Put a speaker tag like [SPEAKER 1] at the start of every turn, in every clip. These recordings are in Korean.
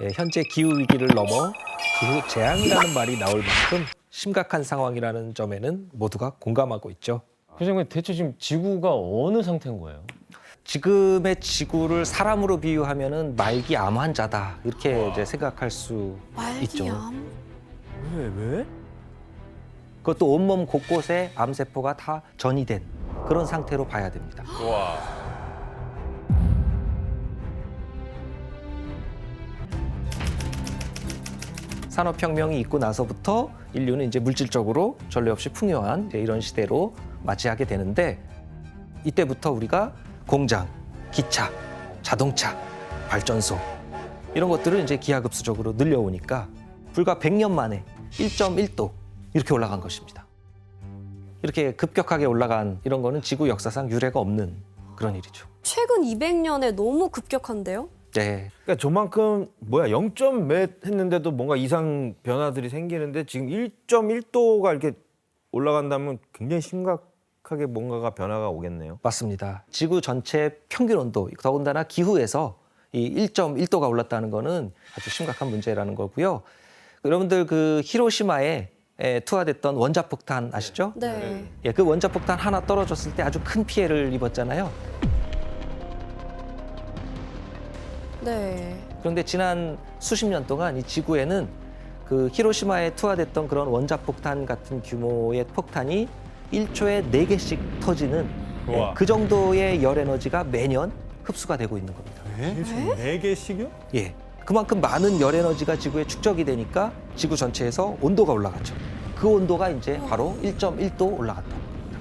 [SPEAKER 1] 현재 기후 위기를 넘어 기후 재앙이라는 말이 나올 만큼 심각한 상황이라는 점에는 모두가 공감하고 있죠.
[SPEAKER 2] 교수님, 대체 지금 지구가 어느 상태인 거예요?
[SPEAKER 1] 지금의 지구를 사람으로 비유하면은 말기 암 환자다 이렇게 이제 생각할 수 있죠.
[SPEAKER 3] 말기암?
[SPEAKER 4] 왜?
[SPEAKER 1] 그것도 온몸 곳곳에 암세포가 다 전이된 그런 상태로 봐야 됩니다. 산업혁명이 있고 나서부터 인류는 이제 물질적으로 전례 없이 풍요한 이제 이런 시대로 맞이하게 되는데 이때부터 우리가 공장, 기차, 자동차, 발전소 이런 것들을 이제 기하급수적으로 늘려오니까 불과 100년 만에 1.1도 이렇게 올라간 것입니다. 이렇게 급격하게 올라간 이런 거는 지구 역사상 유례가 없는 그런 일이죠.
[SPEAKER 3] 최근 200년에 너무 급격한데요?
[SPEAKER 1] 네.
[SPEAKER 4] 그러니까 저만큼 0점 몇 했는데도 뭔가 이상 변화들이 생기는데 지금 1.1도가 이렇게 올라간다면 굉장히 심각하게 뭔가가 변화가 오겠네요.
[SPEAKER 1] 맞습니다. 지구 전체 평균 온도, 더군다나 기후에서 이 1.1도가 올랐다는 거는 아주 심각한 문제라는 거고요. 여러분들 그 히로시마에 투하됐던 원자폭탄 아시죠?
[SPEAKER 3] 네.
[SPEAKER 1] 예, 그 원자폭탄 하나 떨어졌을 때 아주 큰 피해를 입었잖아요.
[SPEAKER 3] 네.
[SPEAKER 1] 그런데 지난 수십 년 동안 이 지구에는 그 히로시마에 투하됐던 그런 원자폭탄 같은 규모의 폭탄이 1초에 4개씩 터지는 그 정도의 열 에너지가 매년 흡수가 되고 있는 겁니다.
[SPEAKER 5] 네 개씩이요?
[SPEAKER 1] 예. 그만큼 많은 열 에너지가 지구에 축적이 되니까 지구 전체에서 온도가 올라갔죠. 그 온도가 이제 바로 1.1도 올라갔다는 겁니다.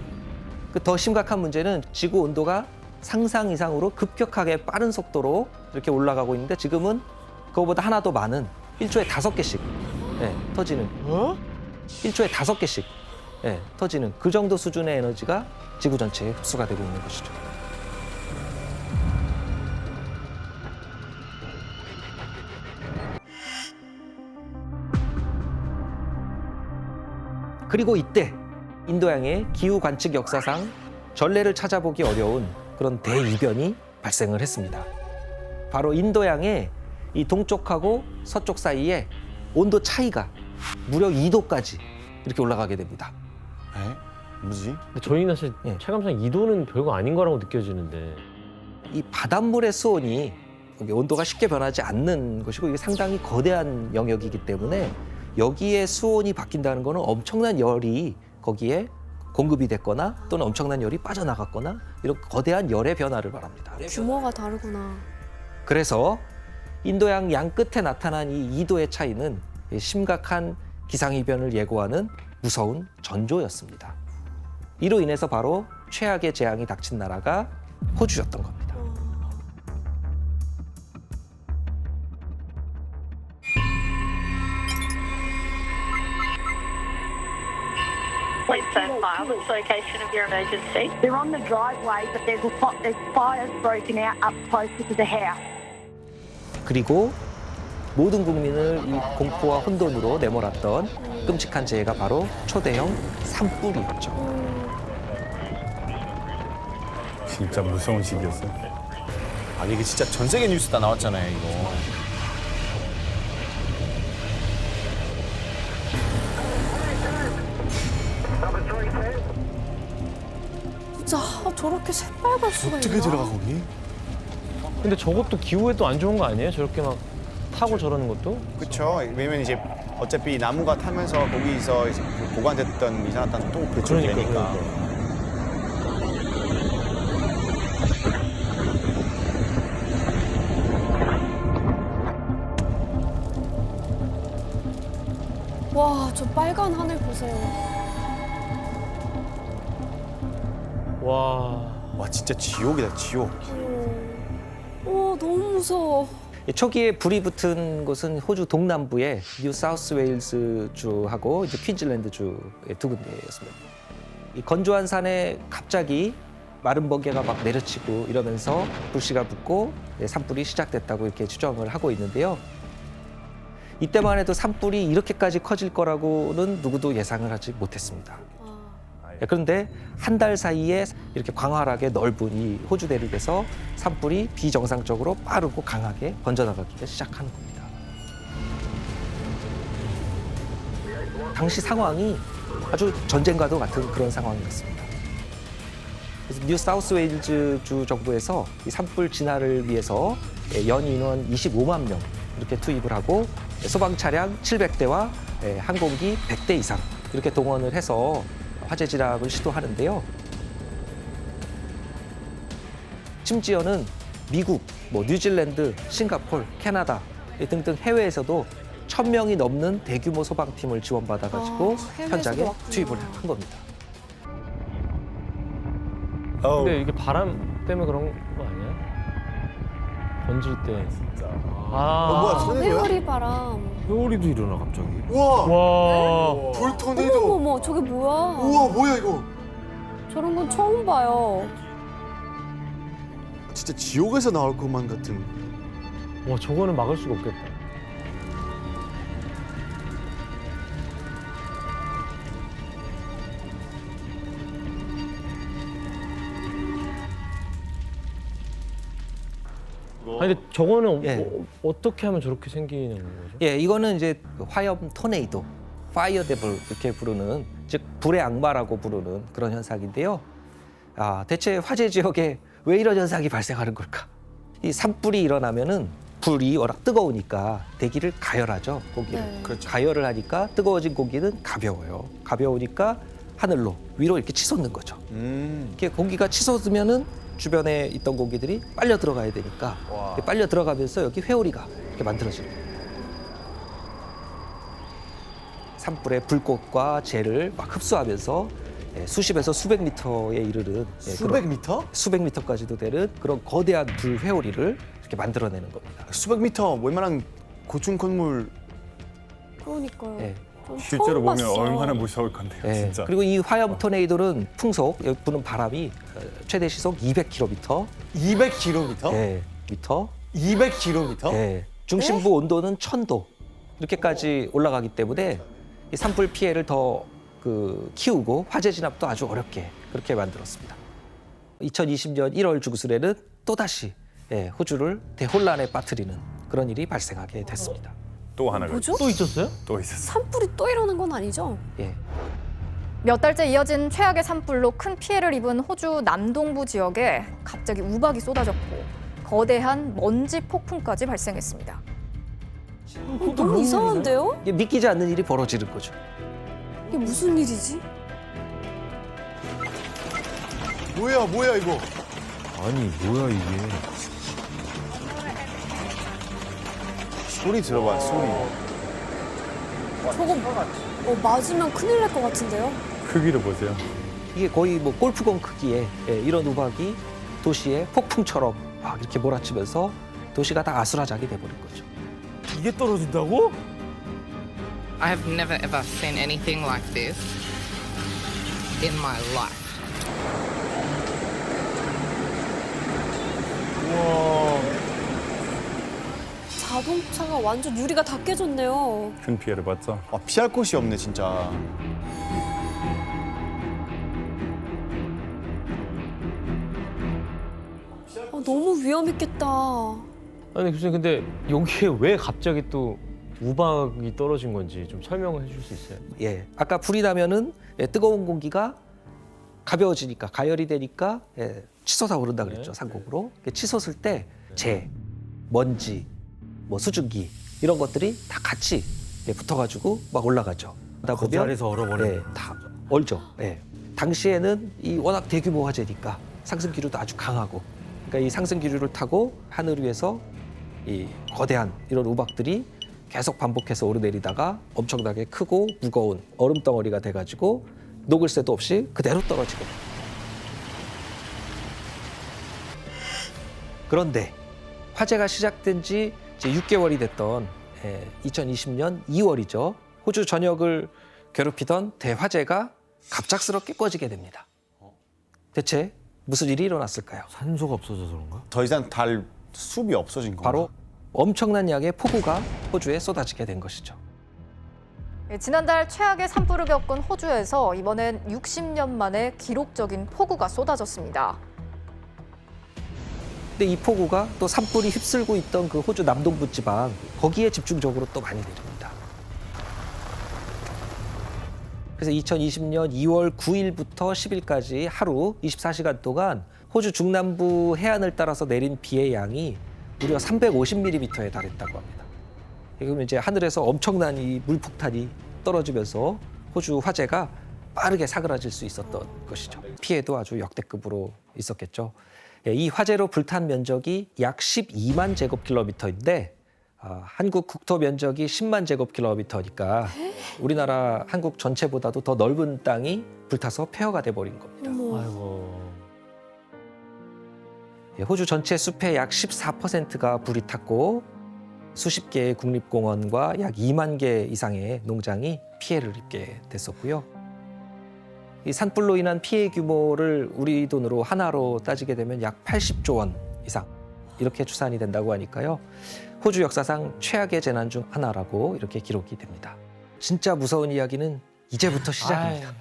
[SPEAKER 1] 그 더 심각한 문제는 지구 온도가 상상 이상으로 급격하게 빠른 속도로 이렇게 올라가고 있는데 지금은 그거보다 하나 더 많은 1초에 5개씩 터지는 1초에 5개씩 터지는 그 정도 수준의 에너지가 지구 전체에 흡수가 되고 있는 것이죠. 그리고 이때 인도양의 기후 관측 역사상 전례를 찾아보기 어려운 그런 대이변이 발생을 했습니다. 바로 인도양의 이 동쪽하고 서쪽 사이에 온도 차이가 무려 2도까지 이렇게 올라가게 됩니다.
[SPEAKER 5] 뭐지?
[SPEAKER 2] 근데 저희는 사실
[SPEAKER 1] 예.
[SPEAKER 2] 체감상 2도는 별거 아닌 거라고 느껴지는데.
[SPEAKER 1] 이 바닷물의 수온이 이게 온도가 쉽게 변하지 않는 것이고 이게 상당히 거대한 영역이기 때문에 여기에 수온이 바뀐다는 거는 엄청난 열이 거기에 공급이 됐거나 또는 엄청난 열이 빠져나갔거나 이런 거대한 열의 변화를 말합니다.
[SPEAKER 3] 규모가 다르구나.
[SPEAKER 1] 그래서 인도양 양 끝에 나타난 이 2도의 차이는 심각한 기상이변을 예고하는 무서운 전조였습니다. 이로 인해서 바로 최악의 재앙이 닥친 나라가 호주였던 겁니다.
[SPEAKER 6] Please stand by. What's the location of your emergency?
[SPEAKER 7] They're on the driveway, but there's fires broken out up closer to the house.
[SPEAKER 1] 그리고 모든 국민을 이 공포와 혼돈으로 내몰았던 끔찍한 재해가 바로 초대형 산불이었죠.
[SPEAKER 5] 진짜 무서운 시기였어요. 아니 이게 진짜 전 세계 뉴스 다 나왔잖아요 이거.
[SPEAKER 3] 진짜 저렇게 새빨갈 수가
[SPEAKER 5] 어떻게
[SPEAKER 3] 있나?
[SPEAKER 5] 들어가 거기?
[SPEAKER 2] 근데 저것도 기후에 또 안 좋은 거 아니에요? 저렇게 막 타고 저러는 것도?
[SPEAKER 8] 그렇죠. 왜냐면 이제 어차피 나무가 타면서 거기서 이제 그 보관됐던 이산화탄소 또 배출되니까.
[SPEAKER 3] 와, 저 빨간 하늘 보세요.
[SPEAKER 2] 와.
[SPEAKER 8] 와 진짜 지옥이다 지옥.
[SPEAKER 3] 너무 무서워.
[SPEAKER 1] 초기에 불이 붙은 곳은 호주 동남부의 뉴 사우스 웨일스 주하고 이제 퀸즐랜드 주의 두 군데였습니다. 이 건조한 산에 갑자기 마른 번개가 막 내려치고 이러면서 불씨가 붙고 산불이 시작됐다고 이렇게 추정을 하고 있는데요. 이때만 해도 산불이 이렇게까지 커질 거라고는 누구도 예상을 하지 못했습니다. 그런데 한 달 사이에 이렇게 광활하게 넓은 이 호주 대륙에서 산불이 비정상적으로 빠르고 강하게 번져나가기 시작하는 겁니다. 당시 상황이 아주 전쟁과도 같은 그런 상황이었습니다. 그래서 뉴 사우스 웨일즈 주 정부에서 이 산불 진화를 위해서 연 인원 25만 명 이렇게 투입을 하고 소방 차량 700대와 항공기 100대 이상 이렇게 동원을 해서 화재 진압을 시도하는데요. 심지어는 미국, 뉴질랜드, 싱가포르, 캐나다 등등 해외에서도 1,000명이 넘는 대규모 소방팀을 지원받아가지고
[SPEAKER 3] 해외에서도
[SPEAKER 1] 현장에
[SPEAKER 3] 왔구나.
[SPEAKER 1] 투입을 한 겁니다.
[SPEAKER 2] 근데 이게 바람 때문에 그런 거 아니야? 번질 때. 진짜.
[SPEAKER 8] 뭐야, 손에 뭐야?
[SPEAKER 3] 회오리 바람.
[SPEAKER 4] 회오리도 일어나 갑자기.
[SPEAKER 8] 우와,
[SPEAKER 2] 와.
[SPEAKER 8] 불 토네이도.
[SPEAKER 3] 어머머머, 저게 뭐야?
[SPEAKER 8] 우와, 뭐야 이거?
[SPEAKER 3] 저런 건 처음 봐요.
[SPEAKER 8] 진짜 지옥에서 나올 것만 같은.
[SPEAKER 2] 와, 저거는 막을 수가 없겠다. 아니 근데 저거는
[SPEAKER 1] 예.
[SPEAKER 2] 어떻게 하면 저렇게 생기는 거죠?
[SPEAKER 1] 예, 이거는 이제 화염 토네이도, 파이어 데블 이렇게 부르는, 즉 불의 악마라고 부르는 그런 현상인데요. 대체 화재 지역에 왜 이런 현상이 발생하는 걸까? 이 산불이 일어나면은 불이 워낙 뜨거우니까 대기를 가열하죠, 공기를.
[SPEAKER 3] 네.
[SPEAKER 8] 그렇죠.
[SPEAKER 1] 가열을 하니까 뜨거워진 공기는 가벼워요. 가벼우니까 하늘로 위로 이렇게 치솟는 거죠. 이렇게 공기가 치솟으면은 주변에 있던 공기들이 빨려 들어가야 되니까 이렇게 빨려 들어가면서 여기 회오리가 이렇게 만들어지는 겁니다. 산불의 불꽃과 재를 막 흡수하면서 수십에서 수백 미터에 이르는
[SPEAKER 8] 수백 미터?
[SPEAKER 1] 수백 미터까지도 되는 그런 거대한 불 회오리를 이렇게 만들어내는 겁니다.
[SPEAKER 8] 수백 미터, 웬만한 고층 건물.
[SPEAKER 3] 그러니까요.
[SPEAKER 1] 예.
[SPEAKER 3] 전
[SPEAKER 5] 실제로
[SPEAKER 3] 처음
[SPEAKER 5] 보면
[SPEAKER 3] 봤어.
[SPEAKER 5] 얼마나 무서울 건데요,
[SPEAKER 1] 예.
[SPEAKER 5] 진짜.
[SPEAKER 1] 그리고 이 화염 토네이도는 풍속, 여기 부는 바람이 최대 시속 200km,
[SPEAKER 8] 200km?
[SPEAKER 1] 미터,
[SPEAKER 8] 200km?
[SPEAKER 1] 중심부 온도는 1000도 이렇게까지 올라가기 때문에 이 산불 피해를 더 키우고 화재 진압도 아주 어렵게 그렇게 만들었습니다. 2020년 1월 중순에는 또다시 호주를 대혼란에 빠뜨리는 그런 일이 발생하게 됐습니다.
[SPEAKER 5] 또 하나가
[SPEAKER 3] 뭐죠?
[SPEAKER 2] 또 있었어요?
[SPEAKER 5] 또 있었어.
[SPEAKER 3] 산불이 또 이러는 건 아니죠?
[SPEAKER 1] 예.
[SPEAKER 9] 몇 달째 이어진 최악의 산불로 큰 피해를 입은 호주 남동부 지역에 갑자기 우박이 쏟아졌고 거대한 먼지 폭풍까지 발생했습니다.
[SPEAKER 3] 너무 이상한데요?
[SPEAKER 1] 이게 믿기지 않는 일이 벌어지는 거죠.
[SPEAKER 3] 이게 무슨 일이지?
[SPEAKER 8] 뭐야 이거?
[SPEAKER 4] 아니 뭐야 이게.
[SPEAKER 8] 소리 들어봐, 소리.
[SPEAKER 3] 저거 맞으면 큰일 날 것 같은데요?
[SPEAKER 5] 크기를 보세요.
[SPEAKER 1] 이게 거의 골프공 크기의 이런 우박이 도시에 폭풍처럼 막 이렇게 몰아치면서 도시가 다 아수라장이 돼버린 거죠.
[SPEAKER 4] 이게 떨어진다고?
[SPEAKER 10] I have never ever seen anything like this in my life.
[SPEAKER 3] 자동차가 완전 유리가 다 깨졌네요.
[SPEAKER 5] 큰 피해를 봤죠.
[SPEAKER 8] 피할 곳이 없네, 진짜.
[SPEAKER 3] 너무 위험했겠다.
[SPEAKER 2] 아니 교수님 근데 여기에 왜 갑자기 또 우박이 떨어진 건지 좀 설명을 해줄 수 있어요?
[SPEAKER 1] 예, 아까 불이 나면은 뜨거운 공기가 가벼워지니까 가열이 되니까 치솟아 오른다 그랬죠, 상공으로. 치솟을 때 재, 먼지, 수증기 이런 것들이 다 같이 붙어가지고 막 올라가죠. 그러다
[SPEAKER 4] 그 자리에서 얼어버려.
[SPEAKER 1] 다 얼죠. 당시에는 이 워낙 대규모 화재니까 상승 기류도 아주 강하고, 그러니까 이 상승 기류를 타고 하늘 위에서 이 거대한 이런 우박들이 계속 반복해서 오르내리다가 엄청나게 크고 무거운 얼음 덩어리가 돼가지고 녹을 새도 없이 그대로 떨어지게 됩니다. 그런데 화재가 시작된 지 이제 6개월이 됐던 2020년 2월이죠. 호주 전역을 괴롭히던 대화재가 갑작스럽게 꺼지게 됩니다. 대체 무슨 일이 일어났을까요?
[SPEAKER 4] 산소가 없어져서 그런가?
[SPEAKER 8] 더 이상 달 숲이 없어진 건가?
[SPEAKER 1] 바로 엄청난 양의 폭우가 호주에 쏟아지게 된 것이죠.
[SPEAKER 9] 지난달 최악의 산불을 겪은 호주에서 이번엔 60년 만에 기록적인 폭우가 쏟아졌습니다.
[SPEAKER 1] 근데 이 폭우가 또 산불이 휩쓸고 있던 그 호주 남동부 지방 거기에 집중적으로 또 많이 내립니다. 그래서 2020년 2월 9일부터 10일까지 하루 24시간 동안 호주 중남부 해안을 따라서 내린 비의 양이 무려 350mm에 달했다고 합니다. 그러면 이제 하늘에서 엄청난 이 물폭탄이 떨어지면서 호주 화재가 빠르게 사그라질 수 있었던 것이죠. 피해도 아주 역대급으로 있었겠죠. 이 화재로 불탄 면적이 약 12만 제곱킬로미터인데 한국 국토 면적이 10만 제곱킬로미터니까 우리나라 한국 전체보다도 더 넓은 땅이 불타서 폐허가 돼버린 겁니다.
[SPEAKER 2] 아이고.
[SPEAKER 1] 호주 전체 숲의 약 14%가 불이 탔고 수십 개의 국립공원과 약 2만 개 이상의 농장이 피해를 입게 됐었고요. 이 산불로 인한 피해 규모를 우리 돈으로 하나로 따지게 되면 약 80조 원 이상 이렇게 추산이 된다고 하니까요. 호주 역사상 최악의 재난 중 하나라고 이렇게 기록이 됩니다. 진짜 무서운 이야기는 이제부터 시작입니다.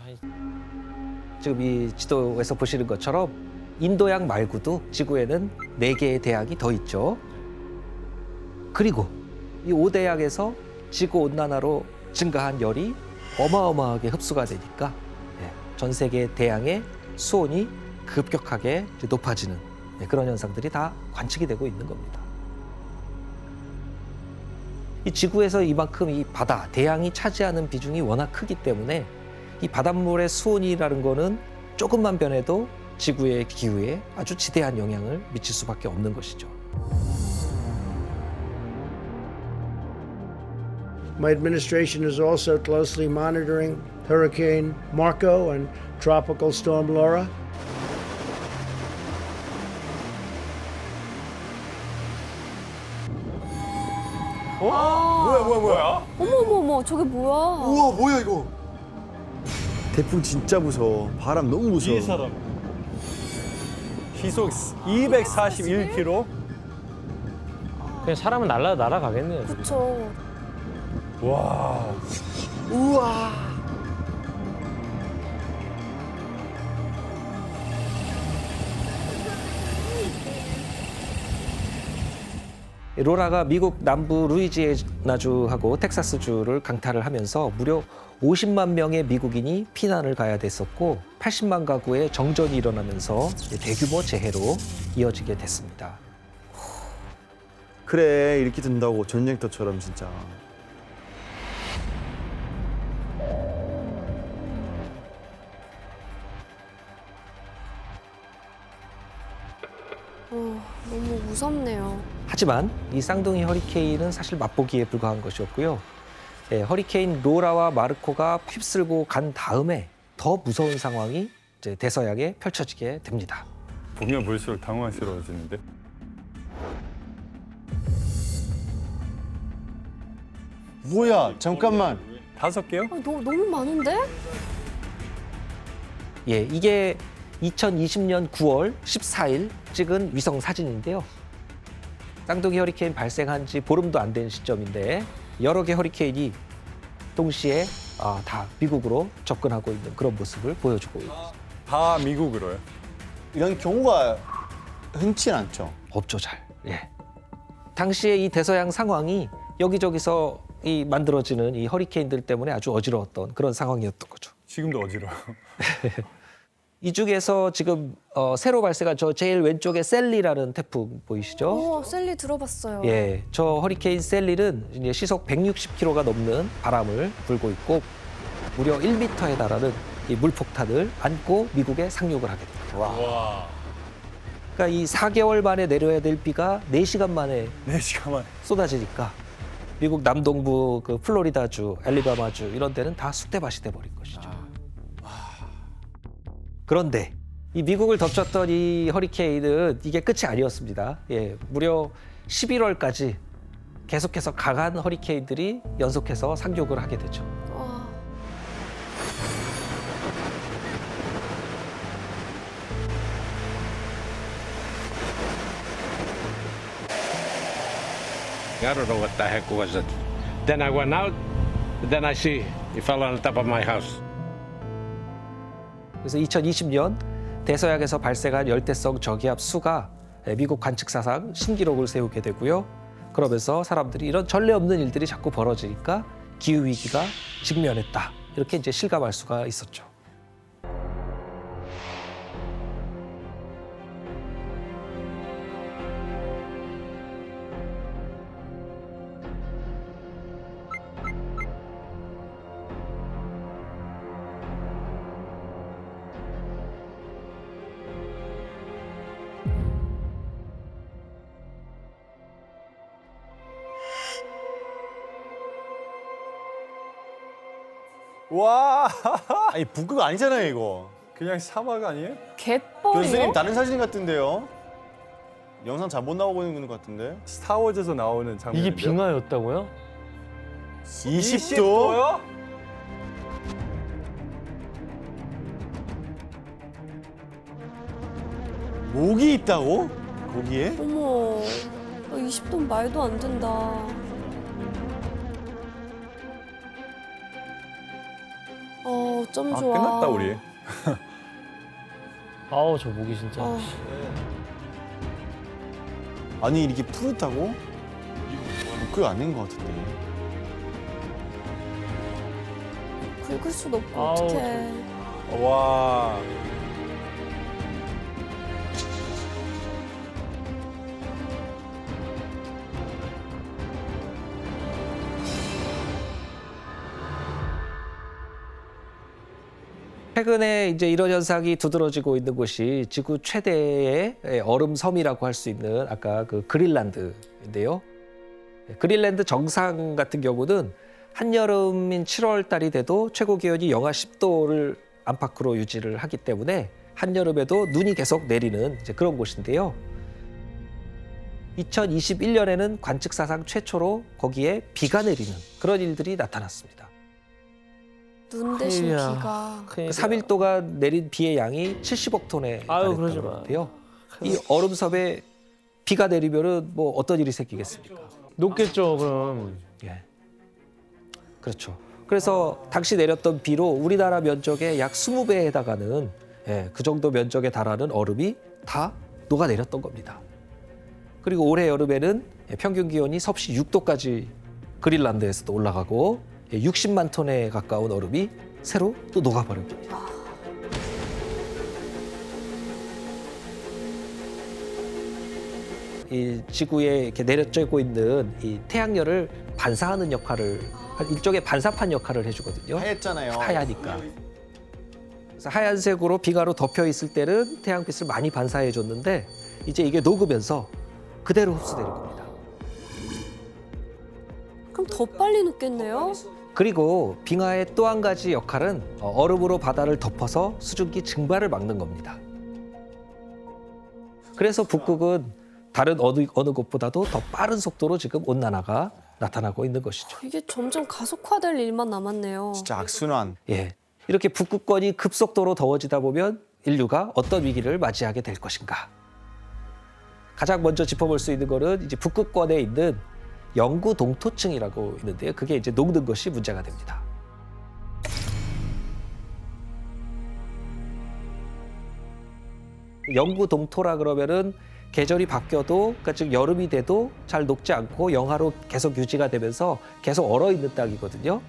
[SPEAKER 1] 지금 이 지도에서 보시는 것처럼 인도양 말고도 지구에는 4개의 대양이 더 있죠. 그리고 이 5대양에서 지구온난화로 증가한 열이 어마어마하게 흡수가 되니까 전 세계 대양의 수온이 급격하게 높아지는 그런 현상들이 다 관측이 되고 있는 겁니다. 이 지구에서 이만큼 이 바다, 대양이 차지하는 비중이 워낙 크기 때문에 이 바닷물의 수온이라는 거는 조금만 변해도 지구의 기후에 아주 지대한 영향을 미칠 수밖에 없는 것이죠.
[SPEAKER 11] My administration is also closely monitoring Hurricane Marco and Tropical Storm Laura.
[SPEAKER 8] 뭐야?
[SPEAKER 3] 어머머머, 저게 뭐야?
[SPEAKER 8] 우와, 뭐야 이거? 태풍 진짜 무서워. 바람 너무 무서워.
[SPEAKER 5] 이 사람 시속 241km.
[SPEAKER 2] 그냥 사람은 날아가겠네요.
[SPEAKER 3] 그쵸.
[SPEAKER 5] 와.
[SPEAKER 8] 우와.
[SPEAKER 1] 로라가 미국 남부 루이지애나주하고 텍사스주를 강타를 하면서 무려 50만 명의 미국인이 피난을 가야 됐었고 80만 가구의 정전이 일어나면서 대규모 재해로 이어지게 됐습니다.
[SPEAKER 8] 그래, 이렇게 된다고 전쟁터처럼 진짜.
[SPEAKER 3] 너무 무섭네요.
[SPEAKER 1] 하지만 이 쌍둥이 허리케인은 사실 맛보기에 불과한 것이었고요. 허리케인 로라와 마르코가 휩쓸고 간 다음에 더 무서운 상황이 이제 대서양에 펼쳐지게 됩니다.
[SPEAKER 5] 보면 볼수록 당황스러워지는데.
[SPEAKER 8] 뭐야? 잠깐만.
[SPEAKER 5] 5개요?
[SPEAKER 3] 너무 많은데?
[SPEAKER 1] 예, 이게 2020년 9월 14일 찍은 위성 사진인데요. 쌍둥이 허리케인 발생한 지 보름도 안 된 시점인데 여러 개 허리케인이 동시에 다 미국으로 접근하고 있는 그런 모습을 보여주고 있습니다.
[SPEAKER 5] 다 미국으로요?
[SPEAKER 8] 이런 경우가 흔치 않죠.
[SPEAKER 1] 없죠, 잘. 예. 당시에 이 대서양 상황이 여기저기서 이 만들어지는 이 허리케인들 때문에 아주 어지러웠던 그런 상황이었던 거죠.
[SPEAKER 5] 지금도 어지러워.
[SPEAKER 1] 이 중에서 지금 새로 발생한 저 제일 왼쪽에 셀리라는 태풍 보이시죠?
[SPEAKER 3] 셀리 들어봤어요.
[SPEAKER 1] 예, 저 허리케인 셀리는 이제 시속 160km가 넘는 바람을 불고 있고 무려 1m에 달하는 이 물폭탄을 안고 미국에 상륙을 하게 됩니다.
[SPEAKER 5] 와.
[SPEAKER 1] 그러니까 이 4개월 만에 내려야 될 비가 4시간 만에
[SPEAKER 5] 4시간 만에
[SPEAKER 1] 쏟아지니까 미국 남동부 그 플로리다주, 엘리바마주 이런 데는 다 쑥대밭이 돼버린 것이죠. 그런데 이 미국을 덮쳤던 이 허리케인은 이게 끝이 아니었습니다. 예, 무려 11월까지 계속해서 강한 허리케인들이 연속해서 상륙을 하게 되죠.
[SPEAKER 12] I don't know what the heck was it. Then I went out, then I see it fell on the top of my house.
[SPEAKER 1] 그래서 2020년 대서양에서 발생한 열대성 저기압 수가 미국 관측사상 신기록을 세우게 되고요. 그러면서 사람들이 이런 전례 없는 일들이 자꾸 벌어지니까 기후 위기가 직면했다. 이렇게 이제 실감할 수가 있었죠.
[SPEAKER 5] 와,
[SPEAKER 8] 아니 북극 아니잖아요 이거.
[SPEAKER 5] 그냥 사막 아니에요?
[SPEAKER 3] 갯벌이요?
[SPEAKER 8] 교수님 다른 사진 같은데요. 영상 잘못 나오고 있는 것 같은데.
[SPEAKER 5] 스타워즈에서 나오는 장면.
[SPEAKER 2] 이게 빙하였다고요?
[SPEAKER 8] 20도? 목이 있다고? 거기에?
[SPEAKER 3] 어머, 20도 말도 안 된다. 어쩜 좋아.
[SPEAKER 5] 끝났다 우리.
[SPEAKER 2] 아우 저 목이 진짜.
[SPEAKER 8] 아니 이렇게 푸릇하고? 북극 아닌 것 같은데.
[SPEAKER 3] 긁을 수도 없고
[SPEAKER 2] 아우,
[SPEAKER 3] 어떡해.
[SPEAKER 5] 와.
[SPEAKER 1] 최근에 이제 이런 현상이 두드러지고 있는 곳이 지구 최대의 얼음 섬이라고 할 수 있는 아까 그 그린란드인데요. 그린란드 정상 같은 경우는 한여름인 7월 달이 돼도 최고 기온이 영하 10도를 안팎으로 유지를 하기 때문에 한여름에도 눈이 계속 내리는 이제 그런 곳인데요. 2021년에는 관측사상 최초로 거기에 비가 내리는 그런 일들이 나타났습니다.
[SPEAKER 3] 눈 대신
[SPEAKER 2] 큰일이야.
[SPEAKER 3] 비가.
[SPEAKER 1] 3일 동안 내린 비의 양이 70억 톤에
[SPEAKER 2] 아유, 그러지
[SPEAKER 1] 달했다고
[SPEAKER 2] 마.
[SPEAKER 1] 하는데요. 이 얼음섬에 비가 내리면은 뭐 어떤 일이 생기겠습니까?
[SPEAKER 2] 높겠죠 그럼.
[SPEAKER 1] 예, 그렇죠. 그래서 당시 내렸던 비로 우리나라 면적의 약 20배에 해당하는 그 정도 면적에 달하는 얼음이 다 녹아내렸던 겁니다. 그리고 올해 여름에는 평균 기온이 섭씨 6도까지 그린란드에서도 올라가고 60만 톤에 가까운 얼음이 새로 또 녹아버린 겁니다. 이 지구에 이렇게 내려쬐고 있는 이 태양열을 반사하는 역할을 일종의 반사판 역할을 해주거든요.
[SPEAKER 8] 하얗잖아요.
[SPEAKER 1] 하얘니까. 그래서 하얀색으로 비가로 덮여 있을 때는 태양빛을 많이 반사해 줬는데 이제 이게 녹으면서 그대로 흡수되는 겁니다.
[SPEAKER 3] 그럼 더 빨리 녹겠네요?
[SPEAKER 1] 그리고 빙하의 또 한 가지 역할은 얼음으로 바다를 덮어서 수증기 증발을 막는 겁니다. 그래서 북극은 다른 어느 곳보다도 더 빠른 속도로 지금 온난화가 나타나고 있는 것이죠.
[SPEAKER 3] 이게 점점 가속화될 일만 남았네요.
[SPEAKER 8] 진짜 악순환.
[SPEAKER 1] 예, 이렇게 북극권이 급속도로 더워지다 보면 인류가 어떤 위기를 맞이하게 될 것인가. 가장 먼저 짚어볼 수 있는 거는 이제 북극권에 있는 영구 동토층이라고 있는데요. 그게 이제 녹는 것이 문제가 됩니다. 영구 동토라 그러면은 계절이 바뀌어도 그러니까 즉 여름이 돼도 잘 녹지 않고 영하로 계속 유지가 되면서 계속 얼어 있는 땅이거든요.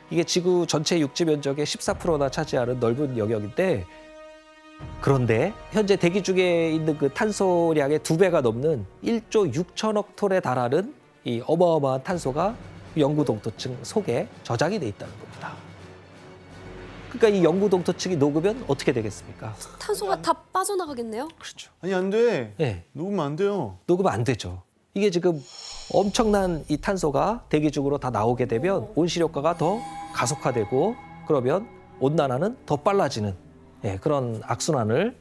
[SPEAKER 1] 이게 지구 전체 육지 면적의 14%나 차지하는 넓은 영역인데 그런데 현재 대기 중에 있는 그 탄소량의 2배가 넘는 1조 6천억 톤에 달하는 이 어마어마한 탄소가 영구 동토층 속에 저장이 돼 있다는 겁니다. 그러니까 이 영구 동토층이 녹으면 어떻게 되겠습니까?
[SPEAKER 3] 탄소가 다 빠져나가겠네요?
[SPEAKER 1] 그렇죠.
[SPEAKER 8] 아니 안 돼.
[SPEAKER 1] 네.
[SPEAKER 8] 녹으면 안 돼요.
[SPEAKER 1] 녹으면 안 되죠. 이게 지금 엄청난 이 탄소가 대기 중으로 다 나오게 되면 온실효과가 더 가속화되고 그러면 온난화는 더 빨라지는 그런 악순환을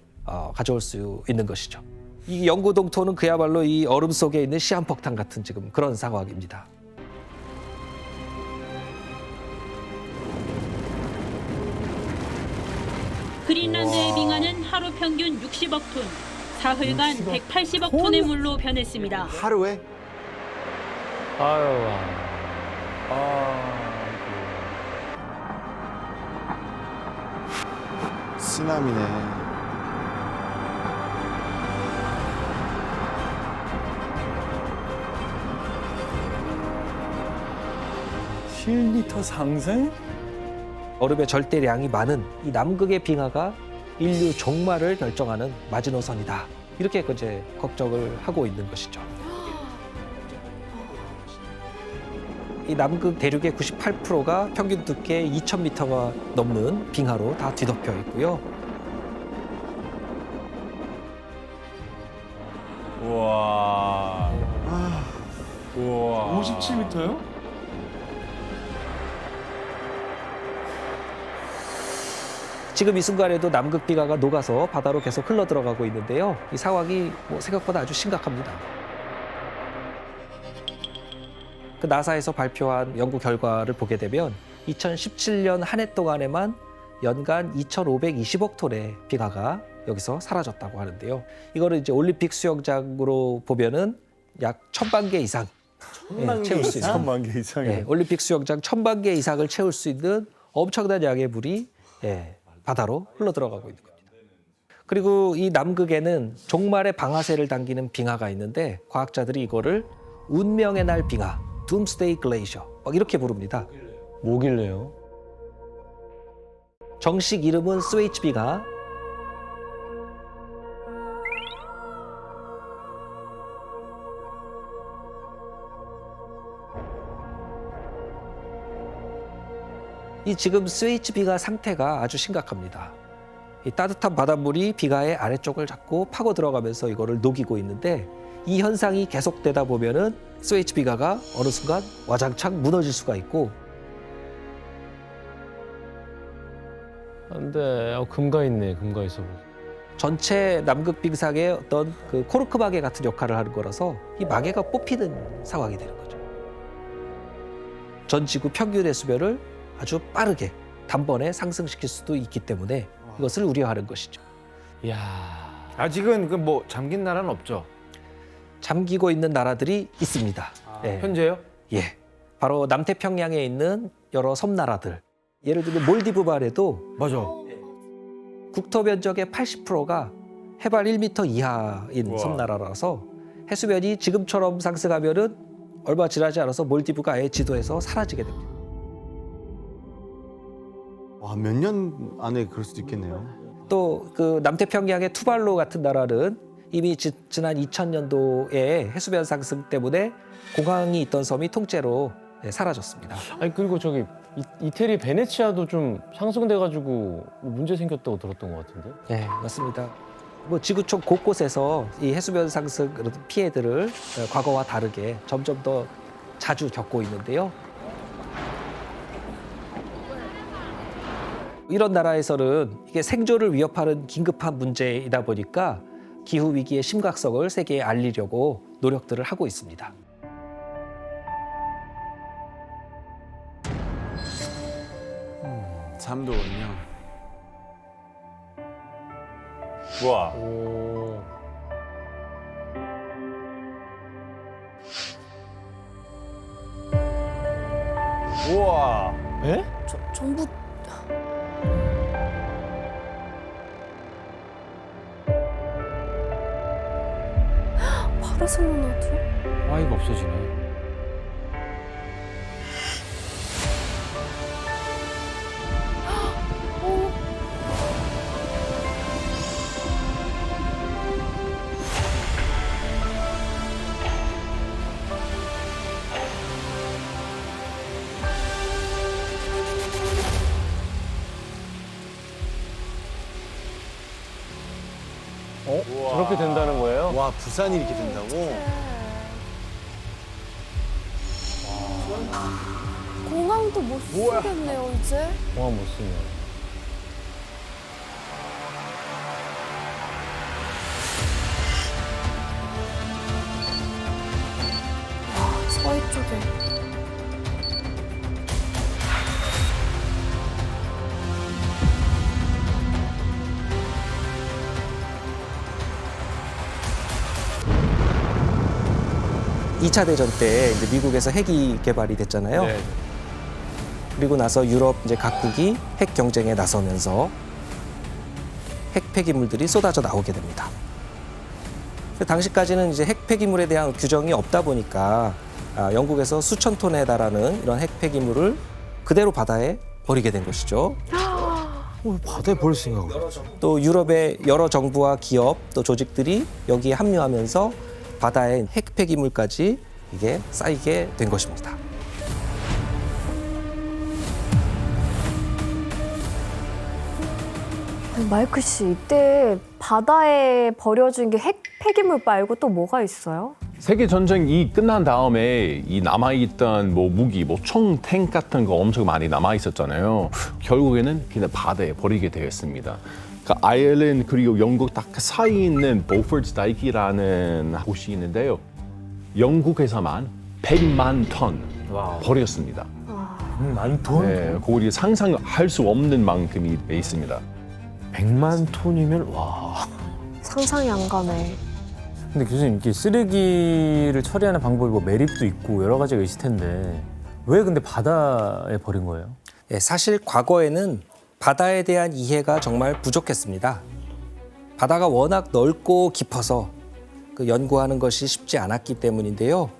[SPEAKER 1] 가져올 수 있는 것이죠. 이 영구 동토는 그야말로 이 얼음 속에 있는 시한폭탄 같은 지금 그런 상황입니다.
[SPEAKER 13] 그린란드의 빙하는 하루 평균 60억 톤, 사흘간 180억 톤의 물로 변했습니다.
[SPEAKER 8] 하루에?
[SPEAKER 2] 아유.
[SPEAKER 8] 쓰나미네.
[SPEAKER 5] 1m 상승?
[SPEAKER 1] 얼음의 절대량이 많은 이 남극의 빙하가 인류 종말을 결정하는 마지노선이다. 이렇게 이제 걱정을 하고 있는 것이죠. 이 남극 대륙의 98%가 평균 두께 2,000m가 넘는 빙하로 다 뒤덮여 있고요.
[SPEAKER 5] 우와. 우와.
[SPEAKER 12] 57m요?
[SPEAKER 1] 지금 이 순간에도 남극 빙하가 녹아서 바다로 계속 흘러 들어가고 있는데요. 이 상황이 생각보다 아주 심각합니다. 그 나사에서 발표한 연구 결과를 보게 되면 2017년 한 해 동안에만 연간 2,520억 톤의 빙하가 여기서 사라졌다고 하는데요. 이거를 이제 올림픽 수영장으로 보면은 약 1,000만 개 이상 채울 수 있는
[SPEAKER 5] 1,000만 개 이상이요.
[SPEAKER 1] 올림픽 수영장 1,000만 개 이상을 채울 수 있는 엄청난 양의 물이 바다로 흘러 들어가고 있는 겁니다. 그리고 이 남극에는 종말의 방아쇠를 당기는 빙하가 있는데 과학자들이 이거를 운명의 날 빙하, Doomsday Glacier 막 이렇게 부릅니다.
[SPEAKER 2] 뭐길래요?
[SPEAKER 1] 정식 이름은 스웨이치 빙하. 이 지금 스웨이치 빙하 상태가 아주 심각합니다. 이 따뜻한 바닷물이 빙하의 아래쪽을 자꾸 파고 들어가면서 이거를 녹이고 있는데 이 현상이 계속되다 보면은 스웨이치 빙하가 어느 순간 와장창 무너질 수가 있고
[SPEAKER 2] 안 돼. 금가 있네. 금가 있어.
[SPEAKER 1] 전체 남극 빙상의 어떤 그 코르크 마개 같은 역할을 하는 거라서 이 마개가 뽑히는 상황이 되는 거죠. 전 지구 평균의 수면을 아주 빠르게 단번에 상승시킬 수도 있기 때문에 이것을 우려하는 것이죠.
[SPEAKER 2] 이야.
[SPEAKER 4] 아직은 그 뭐 잠긴 나라는 없죠?
[SPEAKER 1] 잠기고 있는 나라들이 있습니다.
[SPEAKER 4] 현재요?
[SPEAKER 1] 예. 바로 남태평양에 있는 여러 섬나라들. 예를 들면 몰디브만 해도
[SPEAKER 4] 맞아.
[SPEAKER 1] 국토 면적의 80%가 해발 1m 이하인
[SPEAKER 5] 우와.
[SPEAKER 1] 섬나라라서 해수면이 지금처럼 상승하면은 얼마 지나지 않아서 몰디브가 아예 지도에서 사라지게 됩니다.
[SPEAKER 8] 와, 몇 년 안에 그럴 수도 있겠네요.
[SPEAKER 1] 또 그 남태평양의 투발루 같은 나라는 이미 지난 2000년도에 해수면 상승 때문에 공항이 있던 섬이 통째로 사라졌습니다.
[SPEAKER 2] 아니 그리고 저기 이태리 베네치아도 좀 상승돼가지고 문제 생겼다고 들었던 것 같은데.
[SPEAKER 1] 네, 맞습니다. 뭐 지구촌 곳곳에서 이 해수면 상승 그런 피해들을 과거와 다르게 점점 더 자주 겪고 있는데요. 이런 나라에서는 이게 생존을 위협하는 긴급한 문제이다 보니까 기후 위기의 심각성을 세계에 알리려고 노력들을 하고 있습니다.
[SPEAKER 8] 잠도거든요.
[SPEAKER 5] 우와.
[SPEAKER 2] 오.
[SPEAKER 5] 우와.
[SPEAKER 2] 에?
[SPEAKER 3] 전부 파르셀로나도?
[SPEAKER 2] 아이가 없어지네. 저렇게 된다는 거예요?
[SPEAKER 8] 와, 부산이 이렇게 된다고?
[SPEAKER 3] 공항도 못 쓰겠네요 이제.
[SPEAKER 2] 공항 못 쓰네.
[SPEAKER 3] 서해 쪽에.
[SPEAKER 1] 이 차 대전 때 이제 미국에서 핵이 개발이 됐잖아요.
[SPEAKER 5] 네.
[SPEAKER 1] 그리고 나서 유럽 이제 각국이 핵 경쟁에 나서면서 핵 폐기물들이 쏟아져 나오게 됩니다. 당시까지는 이제 핵 폐기물에 대한 규정이 없다 보니까 영국에서 수천 톤에 달하는 이런 핵 폐기물을 그대로 바다에 버리게 된 것이죠.
[SPEAKER 4] 바다에 버릴 생각을.
[SPEAKER 1] 또 유럽의 여러 정부와 기업 또 조직들이 여기에 합류하면서 바다에 핵 폐기물까지 이게 쌓이게 된 것입니다.
[SPEAKER 3] 마이클 씨, 이때 바다에 버려진 게 핵 폐기물 말고 또 뭐가 있어요?
[SPEAKER 5] 세계 전쟁이 끝난 다음에 이 남아있던 뭐 무기, 뭐 총, 탱 같은 거 엄청 많이 남아 있었잖아요. 결국에는 그냥 바다에 버리게 되었습니다. 그러니까 아일랜드 그리고 영국 딱 사이에 있는 보포트 다이키라는 곳이 있는데요. 영국에서만 100만 톤 버렸습니다.
[SPEAKER 2] 100만 톤?
[SPEAKER 5] 네, 그걸 상상할 수 없는 만큼이 있습니다.
[SPEAKER 4] 100만 톤이면 와.
[SPEAKER 3] 상상이 안 가네.
[SPEAKER 2] 근데 교수님, 이렇게 쓰레기를 처리하는 방법이 뭐 메리트도 있고 여러 가지가 있을 텐데 왜 근데 바다에 버린 거예요?
[SPEAKER 1] 예, 사실 과거에는 바다에 대한 이해가 정말 부족했습니다. 바다가 워낙 넓고 깊어서 그 연구하는 것이 쉽지 않았기 때문인데요.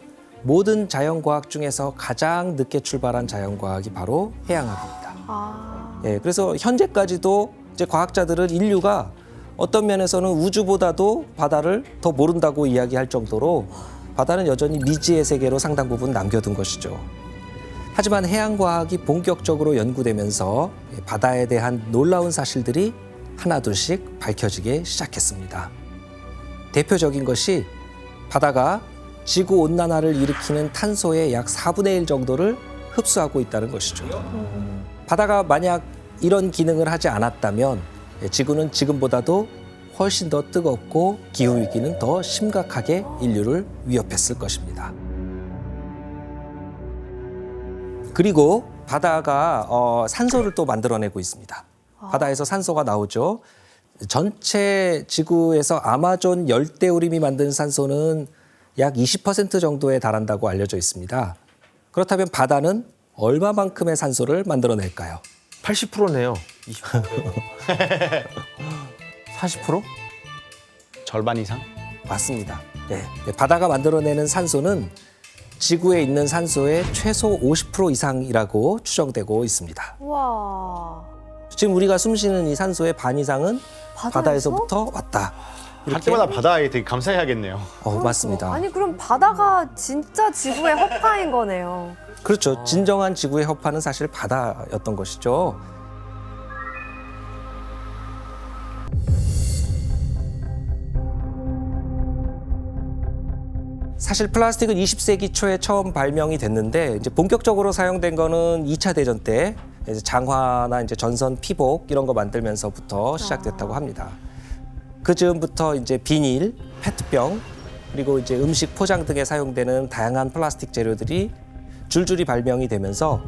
[SPEAKER 1] 모든 자연과학 중에서 가장 늦게 출발한 자연과학이 바로 해양학입니다. 예, 그래서 현재까지도 이제 과학자들은 인류가 어떤 면에서는 우주보다도 바다를 더 모른다고 이야기할 정도로 바다는 여전히 미지의 세계로 상당 부분 남겨둔 것이죠. 하지만 해양과학이 본격적으로 연구되면서 바다에 대한 놀라운 사실들이 하나둘씩 밝혀지기 시작했습니다. 대표적인 것이 바다가 지구온난화를 일으키는 탄소의 약 4분의 1 정도를 흡수하고 있다는 것이죠. 바다가 만약 이런 기능을 하지 않았다면 지구는 지금보다도 훨씬 더 뜨겁고 기후위기는 더 심각하게 인류를 위협했을 것입니다. 그리고 바다가 산소를 또 만들어내고 있습니다. 바다에서 산소가 나오죠. 전체 지구에서 아마존 열대우림이 만든 산소는 약 20% 정도에 달한다고 알려져 있습니다. 그렇다면 바다는 얼마만큼의 산소를 만들어낼까요?
[SPEAKER 4] 80%네요.
[SPEAKER 2] 40%?
[SPEAKER 8] 절반 이상?
[SPEAKER 1] 맞습니다. 네. 바다가 만들어내는 산소는 지구에 있는 산소의 최소 50% 이상이라고 추정되고 있습니다.
[SPEAKER 3] 와.
[SPEAKER 1] 지금 우리가 숨쉬는 이 산소의 반 이상은
[SPEAKER 3] 바다에서?
[SPEAKER 1] 바다에서부터 왔다.
[SPEAKER 8] 할 때마다 바다에 되게 감사해야겠네요.
[SPEAKER 1] 맞습니다.
[SPEAKER 3] 아니 그럼 바다가 진짜 지구의 허파인 거네요.
[SPEAKER 1] 그렇죠. 진정한 지구의 허파는 사실 바다였던 것이죠. 사실 플라스틱은 20세기 초에 처음 발명이 됐는데 이제 본격적으로 사용된 거는 2차 대전 때 이제 장화나 이제 전선 피복 이런 거 만들면서부터 시작됐다고 합니다. 그 즈음부터 이제 비닐, 페트병 그리고 이제 음식 포장 등에 사용되는 다양한 플라스틱 재료들이 줄줄이 발명이 되면서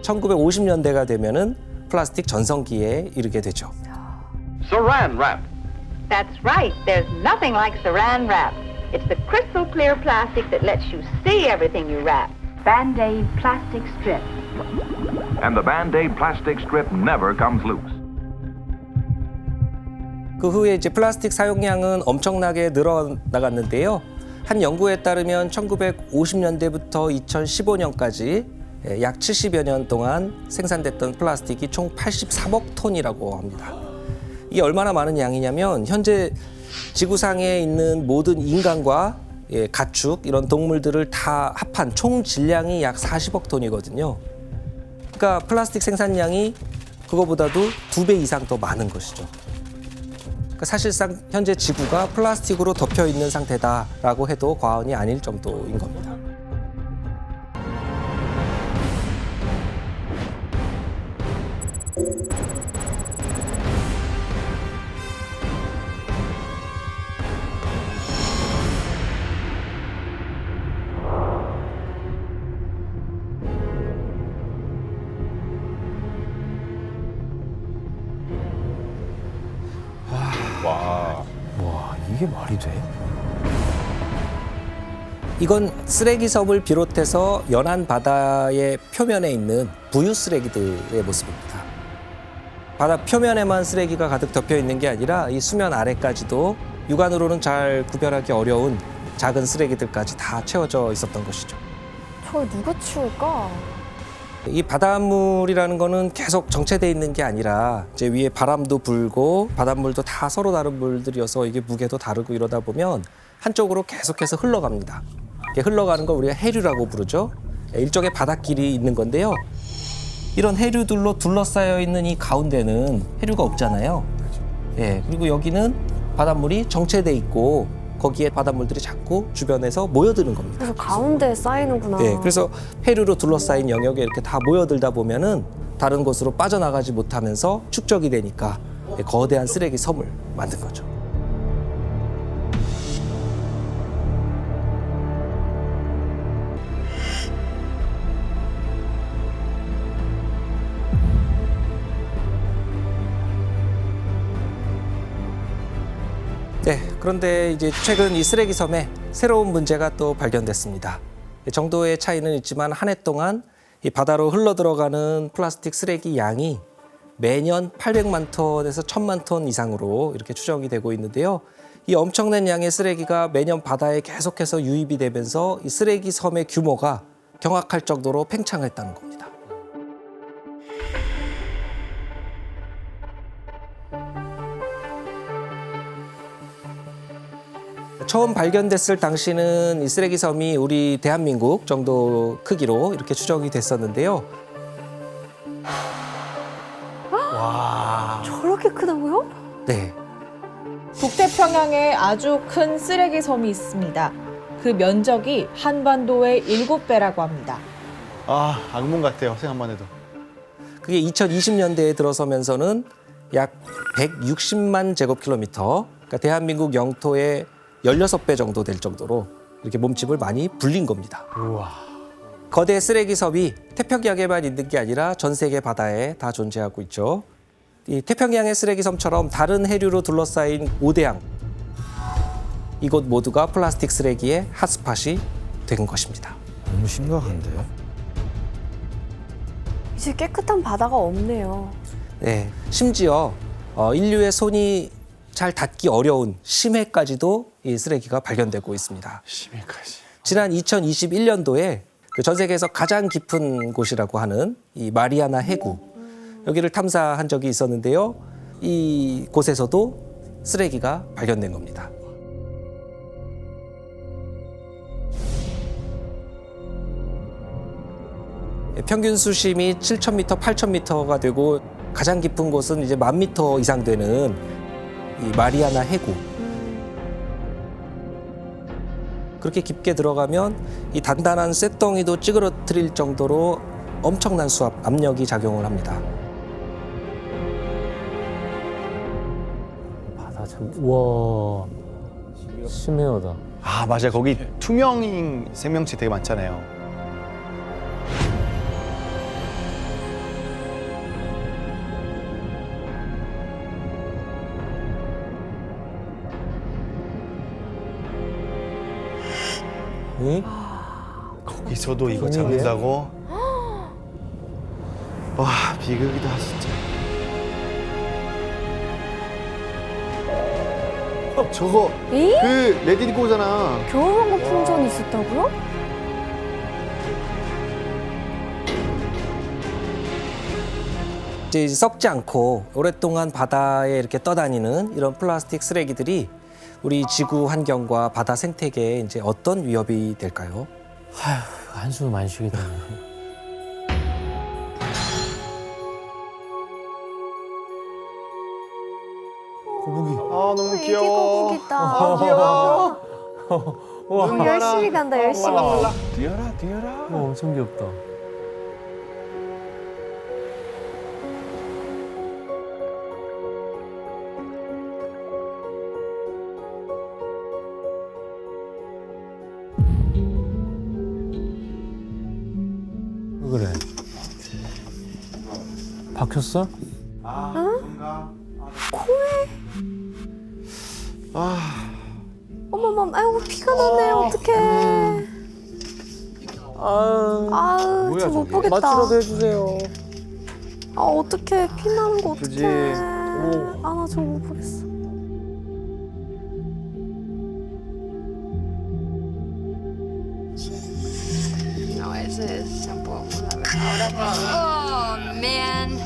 [SPEAKER 1] 1950년대가 되면은 플라스틱 전성기에 이르게 되죠.
[SPEAKER 14] Saran wrap. That's right. There's nothing like Saran wrap. It's the crystal clear plastic that lets you see everything you wrap.
[SPEAKER 7] Band-Aid plastic strip.
[SPEAKER 15] And the Band-Aid plastic strip never comes loose.
[SPEAKER 1] 그 후에 이제 플라스틱 사용량은 엄청나게 늘어나갔는데요. 한 연구에 따르면 1950년대부터 2015년까지 약 70여 년 동안 생산됐던 플라스틱이 총 83억 톤이라고 합니다. 이게 얼마나 많은 양이냐면 현재 지구상에 있는 모든 인간과 가축 이런 동물들을 다 합한 총 질량이 약 40억 톤이거든요. 그러니까 플라스틱 생산량이 그거보다도 2배 이상 더 많은 것이죠. 그러니까 사실상 현재 지구가 플라스틱으로 덮여 있는 상태다라고 해도 과언이 아닐 정도인 겁니다.
[SPEAKER 4] 와, 이게 말이 돼?
[SPEAKER 1] 이건 쓰레기섬을 비롯해서 연안 바다의 표면에 있는 부유 쓰레기들의 모습입니다. 바다 표면에만 쓰레기가 가득 덮여 있는 게 아니라 이 수면 아래까지도 육안으로는 잘 구별하기 어려운 작은 쓰레기들까지 다 채워져 있었던 것이죠.
[SPEAKER 3] 저걸 누가 치울까?
[SPEAKER 1] 이 바닷물이라는 거는 계속 정체돼 있는 게 아니라 이제 위에 바람도 불고 바닷물도 다 서로 다른 물들이어서 이게 무게도 다르고 이러다 보면 한쪽으로 계속해서 흘러갑니다. 이게 흘러가는 걸 우리가 해류라고 부르죠. 일종의 바닷길이 있는 건데요. 이런 해류들로 둘러싸여 있는 이 가운데는 해류가 없잖아요. 예, 그리고 여기는 바닷물이 정체돼 있고 거기에 바닷물들이 자꾸 주변에서 모여드는 겁니다.
[SPEAKER 3] 그래서 가운데에 쌓이는구나.
[SPEAKER 1] 네, 그래서 해류로 둘러싸인 영역에 이렇게 다 모여들다 보면은 다른 곳으로 빠져나가지 못하면서 축적이 되니까 거대한 쓰레기 섬을 만든 거죠. 네, 그런데 이제 최근 이 쓰레기 섬에 새로운 문제가 또 발견됐습니다. 정도의 차이는 있지만 한 해 동안 이 바다로 흘러 들어가는 플라스틱 쓰레기 양이 매년 800만 톤에서 1000만 톤 이상으로 이렇게 추정이 되고 있는데요. 이 엄청난 양의 쓰레기가 매년 바다에 계속해서 유입이 되면서 이 쓰레기 섬의 규모가 경악할 정도로 팽창했다는 겁니다. 처음 발견됐을 당시는 이 쓰레기 섬이 우리 대한민국 정도 크기로 이렇게 추정이 됐었는데요.
[SPEAKER 3] 와, 저렇게 크다고요?
[SPEAKER 1] 네.
[SPEAKER 16] 북태평양에 아주 큰 쓰레기 섬이 있습니다. 그 면적이 한반도의 7배라고 합니다.
[SPEAKER 8] 아, 악몽 같아요. 생각만 해도.
[SPEAKER 1] 그게 2020년대에 들어서면서는 약 160만 제곱킬로미터, 그러니까 대한민국 영토의 16배 정도 될 정도로 이렇게 몸집을 많이 불린 겁니다.
[SPEAKER 8] 우와.
[SPEAKER 1] 거대 쓰레기 섬이 태평양에만 있는 게 아니라 전 세계 바다에 다 존재하고 있죠. 이 태평양의 쓰레기 섬처럼 다른 해류로 둘러싸인 5대양, 이곳 모두가 플라스틱 쓰레기의 핫스팟이 된 것입니다.
[SPEAKER 4] 너무 심각한데요?
[SPEAKER 3] 이제 깨끗한 바다가 없네요.
[SPEAKER 1] 네, 심지어 인류의 손이 잘 닿기 어려운 심해까지도 이 쓰레기가 발견되고 있습니다.
[SPEAKER 8] 심해까지.
[SPEAKER 1] 지난 2021년도에 그 전 세계에서 가장 깊은 곳이라고 하는 이 마리아나 해구, 여기를 탐사한 적이 있었는데요. 이 곳에서도 쓰레기가 발견된 겁니다. 평균 수심이 7,000m, 8,000m가 되고 가장 깊은 곳은 이제 10,000m 이상 되는 이 마리아나 해구. 그렇게 깊게 들어가면 이 단단한 쇳덩이도 찌그러뜨릴 정도로 엄청난 수압, 압력이 작용을 합니다.
[SPEAKER 2] 바다 참, 우와, 심해요다.
[SPEAKER 8] 아, 맞아요. 거기 투명 생명체 되게 많잖아요.
[SPEAKER 2] 응?
[SPEAKER 8] 거기서도 이거 잡는다고? 와, 비극이다 진짜. 저거
[SPEAKER 3] 이?
[SPEAKER 8] 그 레디고잖아.
[SPEAKER 3] 겨울왕국 풍선이 있었다고요?
[SPEAKER 1] 이제 썩지 않고 오랫동안 바다에 이렇게 떠다니는 이런 플라스틱 쓰레기들이 우리 지구 환경과 바다 생태계에 이제 어떤 위협이 될까요?
[SPEAKER 2] 아휴, 한숨 안 쉬게 되네.
[SPEAKER 8] 거북이. 아, 너무 귀여워.
[SPEAKER 3] 애기 거북이다.
[SPEAKER 8] 아, 귀여워.
[SPEAKER 3] 와, 열심히 간다, 열심히.
[SPEAKER 8] 뛰어라, 뛰어라.
[SPEAKER 2] 엄청 귀엽다. 왜 그래? 박혔어?
[SPEAKER 3] 코에?
[SPEAKER 8] 아,
[SPEAKER 3] 어머머, 아이고, 피가 나네, 어떡해. 아유, 저 못 보겠다.
[SPEAKER 2] 마취라도 해주세요.
[SPEAKER 3] 아, 어떡해, 피 나는 거
[SPEAKER 8] 그지.
[SPEAKER 3] 어떡해. 아, 나 저거 못 보겠어.
[SPEAKER 17] Oh, man.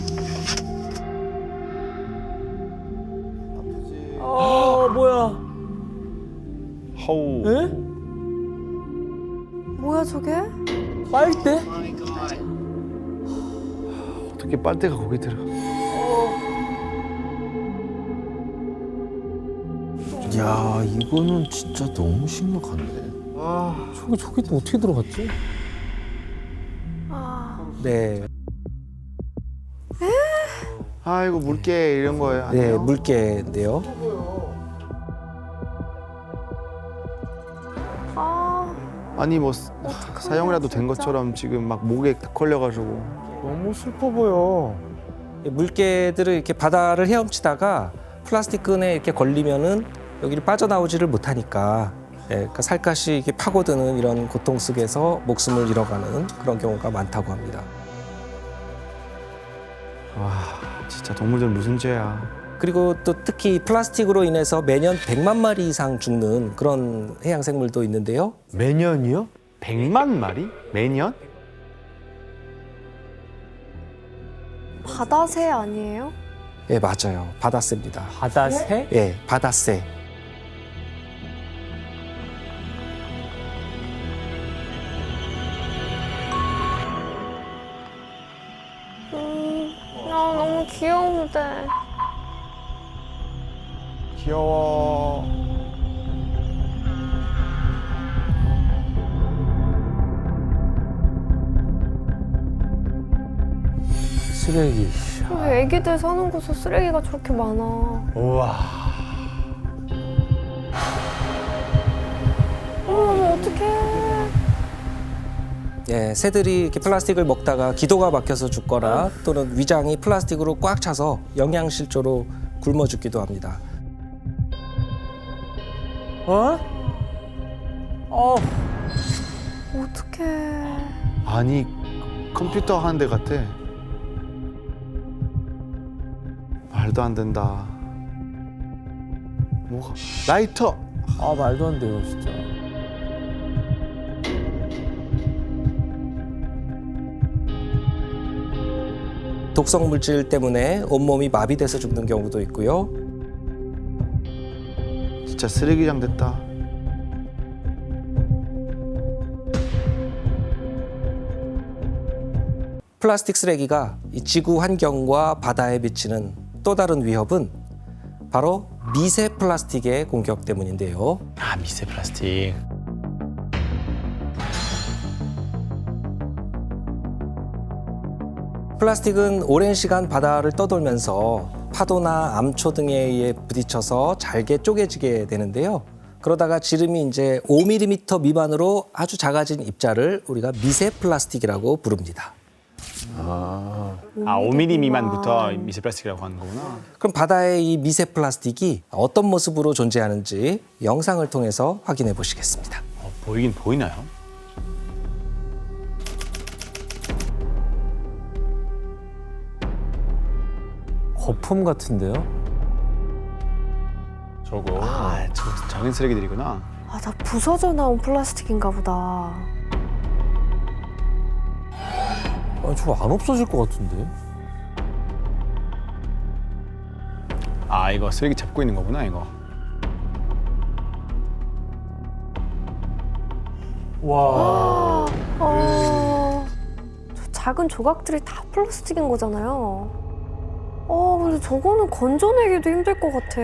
[SPEAKER 2] 뭐야?
[SPEAKER 8] 허우.
[SPEAKER 2] 에?
[SPEAKER 3] 뭐야 저게?
[SPEAKER 2] 빨대?
[SPEAKER 8] 어떻게 빨대가 거기 들어?
[SPEAKER 4] 야, 이거는 진짜 너무 심각한데.
[SPEAKER 2] 저기 또 어떻게 들어갔지?
[SPEAKER 1] 네,
[SPEAKER 8] 아이고 물개 이런 거예요.
[SPEAKER 1] 네,
[SPEAKER 8] 아니에요?
[SPEAKER 1] 물개인데요.
[SPEAKER 8] 아니 뭐 사용이라도 된 것처럼 지금 막 목에 걸려가지고
[SPEAKER 4] 너무 슬퍼 보여.
[SPEAKER 1] 물개들을 이렇게 바다를 헤엄치다가 플라스틱 끈에 이렇게 걸리면은 여기를 빠져나오지를 못하니까 그러니까 살갗이 이렇게 파고드는 이런 고통 속에서 목숨을 잃어가는 그런 경우가 많다고 합니다.
[SPEAKER 8] 와 진짜 동물들 무슨 죄야.
[SPEAKER 1] 그리고 또 특히 플라스틱으로 인해서 매년 100만 마리 이상 죽는 그런 해양 생물도 있는데요.
[SPEAKER 8] 매년이요? 100만 마리? 매년?
[SPEAKER 3] 바다새 아니에요?
[SPEAKER 1] 예, 맞아요. 바다새입니다.
[SPEAKER 2] 바다새?
[SPEAKER 1] 예, 바다새.
[SPEAKER 3] 너무 귀여운데.
[SPEAKER 8] 귀여워.
[SPEAKER 2] 쓰레기.
[SPEAKER 3] 왜 애기들 사는 곳에 쓰레기가 저렇게 많아?
[SPEAKER 8] 우와.
[SPEAKER 3] 어머 어떡해.
[SPEAKER 1] 예, 새들이 이렇게 플라스틱을 먹다가 기도가 막혀서 죽거나 또는 위장이 플라스틱으로 꽉 차서 영양실조로 굶어 죽기도 합니다.
[SPEAKER 3] 어떡해.
[SPEAKER 8] 아니 컴퓨터 하는 데 같아. 말도 안 된다. 뭐가? 라이터.
[SPEAKER 2] 아 말도 안 돼요 진짜.
[SPEAKER 1] 독성 물질 때문에 온몸이 마비돼서 죽는 경우도 있고요.
[SPEAKER 8] 진짜 쓰레기장 됐다.
[SPEAKER 1] 플라스틱 쓰레기가 이 지구 환경과 바다에 미치는 또 다른 위협은 바로 미세 플라스틱의 공격 때문인데요.
[SPEAKER 8] 아 미세 플라스틱.
[SPEAKER 1] 플라스틱은 오랜 시간 바다를 떠돌면서 파도나 암초 등에 의해 부딪혀서 잘게 쪼개지게 되는데요. 그러다가 지름이 이제 5mm 미만으로 아주 작아진 입자를 우리가 미세 플라스틱이라고 부릅니다.
[SPEAKER 8] 아 5mm 미만부터 미세 플라스틱이라고 하는 거구나.
[SPEAKER 1] 그럼 바다의 이 미세 플라스틱이 어떤 모습으로 존재하는지 영상을 통해서 확인해 보시겠습니다.
[SPEAKER 8] 보이긴 보이나요?
[SPEAKER 2] 거품 같은데요?
[SPEAKER 5] 저거.
[SPEAKER 8] 아, 저 작은 쓰레기들이구나.
[SPEAKER 3] 아, 다 부서져 나온 플라스틱인가 보다.
[SPEAKER 2] 아니 저거 안 없어질 것 같은데?
[SPEAKER 8] 아, 이거 쓰레기 잡고 있는 거구나, 이거.
[SPEAKER 2] 와.
[SPEAKER 3] 저 작은 조각들이 다 플라스틱인 거잖아요. 근데 저거는 건져내기도 힘들 것 같아.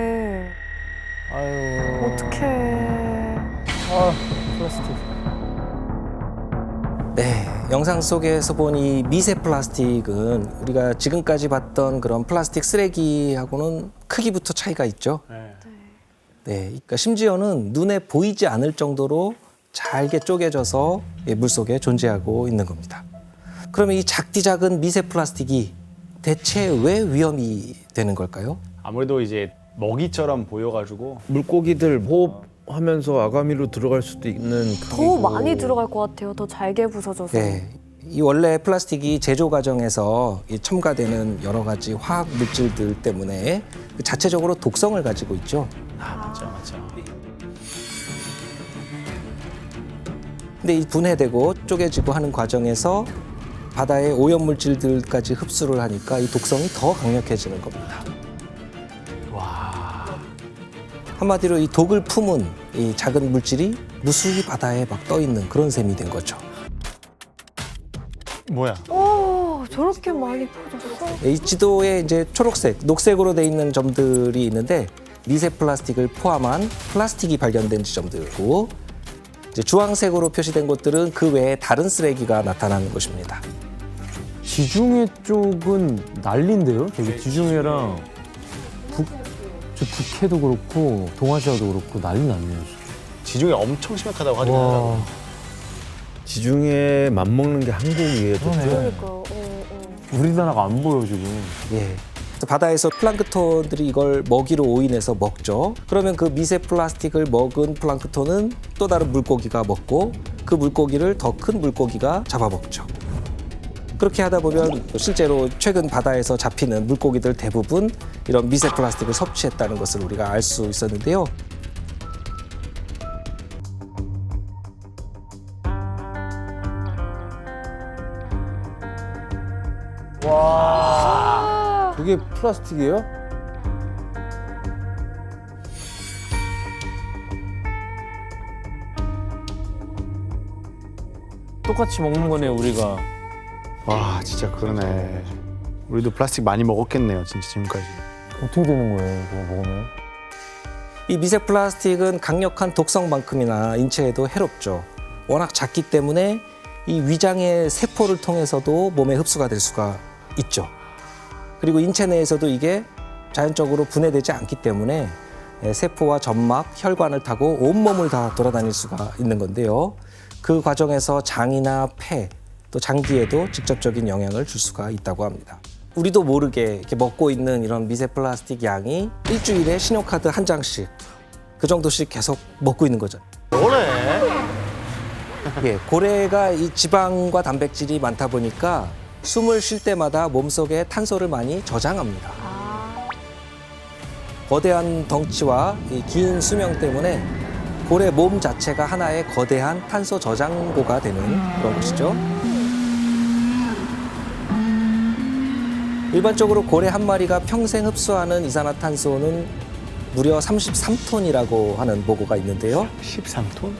[SPEAKER 2] 아유.
[SPEAKER 3] 어떡해.
[SPEAKER 2] 아, 플라스틱.
[SPEAKER 1] 네, 영상 속에서 본 이 미세 플라스틱은 우리가 지금까지 봤던 그런 플라스틱 쓰레기하고는 크기부터 차이가 있죠. 네, 그러니까 심지어는 눈에 보이지 않을 정도로 잘게 쪼개져서 물속에 존재하고 있는 겁니다. 그러면 이 작디 작은 미세 플라스틱이 대체 왜 위험이 되는 걸까요?
[SPEAKER 8] 아무래도 이제 먹이처럼 보여가지고
[SPEAKER 4] 물고기들 호흡하면서 아가미로 들어갈 수도 있는
[SPEAKER 3] 더 많이 들어갈 것 같아요. 더 잘게 부서져서.
[SPEAKER 1] 네, 이 원래 플라스틱이 제조 과정에서 첨가되는 여러 가지 화학 물질들 때문에 자체적으로 독성을 가지고 있죠.
[SPEAKER 8] 아, 맞죠.
[SPEAKER 1] 근데 이 분해되고 쪼개지고 하는 과정에서 바다의 오염 물질들까지 흡수를 하니까 이 독성이 더 강력해지는 겁니다. 한마디로 이 독을 품은 이 작은 물질이 무수히 바다에 막 떠 있는 그런 셈이 된 거죠.
[SPEAKER 8] 뭐야?
[SPEAKER 3] 오, 저렇게 많이 퍼졌어?
[SPEAKER 1] 이 지도에 이제 초록색, 녹색으로 돼 있는 점들이 있는데 미세 플라스틱을 포함한 플라스틱이 발견된 지점들이고, 이제 주황색으로 표시된 곳들은 그 외에 다른 쓰레기가 나타나는 곳입니다.
[SPEAKER 2] 지중해 쪽은 난리인데요? 저기 지중해랑 북해도 그렇고 동아시아도 그렇고 난리 났네요.
[SPEAKER 8] 지중해 엄청 심각하다고 하더라고요.
[SPEAKER 4] 지중해 맘먹는 게 한국이에요.
[SPEAKER 3] 그러니까요.
[SPEAKER 2] 우리나라가 안 보여 지금.
[SPEAKER 1] 예. 바다에서 플랑크톤들이 이걸 먹이로 오인해서 먹죠. 그러면 그 미세 플라스틱을 먹은 플랑크톤은 또 다른 물고기가 먹고 그 물고기를 더 큰 물고기가 잡아먹죠. 그렇게 하다 보면 실제로 최근 바다에서 잡히는 물고기들 대부분 이런 미세 플라스틱을 섭취했다는 것을 우리가 알 수 있었는데요.
[SPEAKER 2] 와, 그게 플라스틱이에요? 똑같이 먹는 거네요, 우리가.
[SPEAKER 8] 와, 진짜 그러네. 우리도 플라스틱 많이 먹었겠네요, 진짜 지금까지.
[SPEAKER 2] 어떻게 되는 거예요, 이거 먹으면?
[SPEAKER 1] 이 미세 플라스틱은 강력한 독성만큼이나 인체에도 해롭죠. 워낙 작기 때문에 이 위장의 세포를 통해서도 몸에 흡수가 될 수가 있죠. 그리고 인체 내에서도 이게 자연적으로 분해되지 않기 때문에 세포와 점막, 혈관을 타고 온몸을 다 돌아다닐 수가 있는 건데요. 그 과정에서 장이나 폐, 또 장기에도 직접적인 영향을 줄 수가 있다고 합니다. 우리도 모르게 이렇게 먹고 있는 이런 미세 플라스틱 양이 일주일에 신용카드 한 장씩 그 정도씩 계속 먹고 있는 거죠.
[SPEAKER 8] 뭐래?
[SPEAKER 1] 예, 고래가 이 지방과 단백질이 많다 보니까 숨을 쉴 때마다 몸속에 탄소를 많이 저장합니다. 거대한 덩치와 이 긴 수명 때문에 고래 몸 자체가 하나의 거대한 탄소 저장고가 되는 그런 것이죠. 일반적으로 고래 한 마리가 평생 흡수하는 이산화탄소는 무려 33톤이라고 하는 보고가 있는데요.
[SPEAKER 8] 13톤?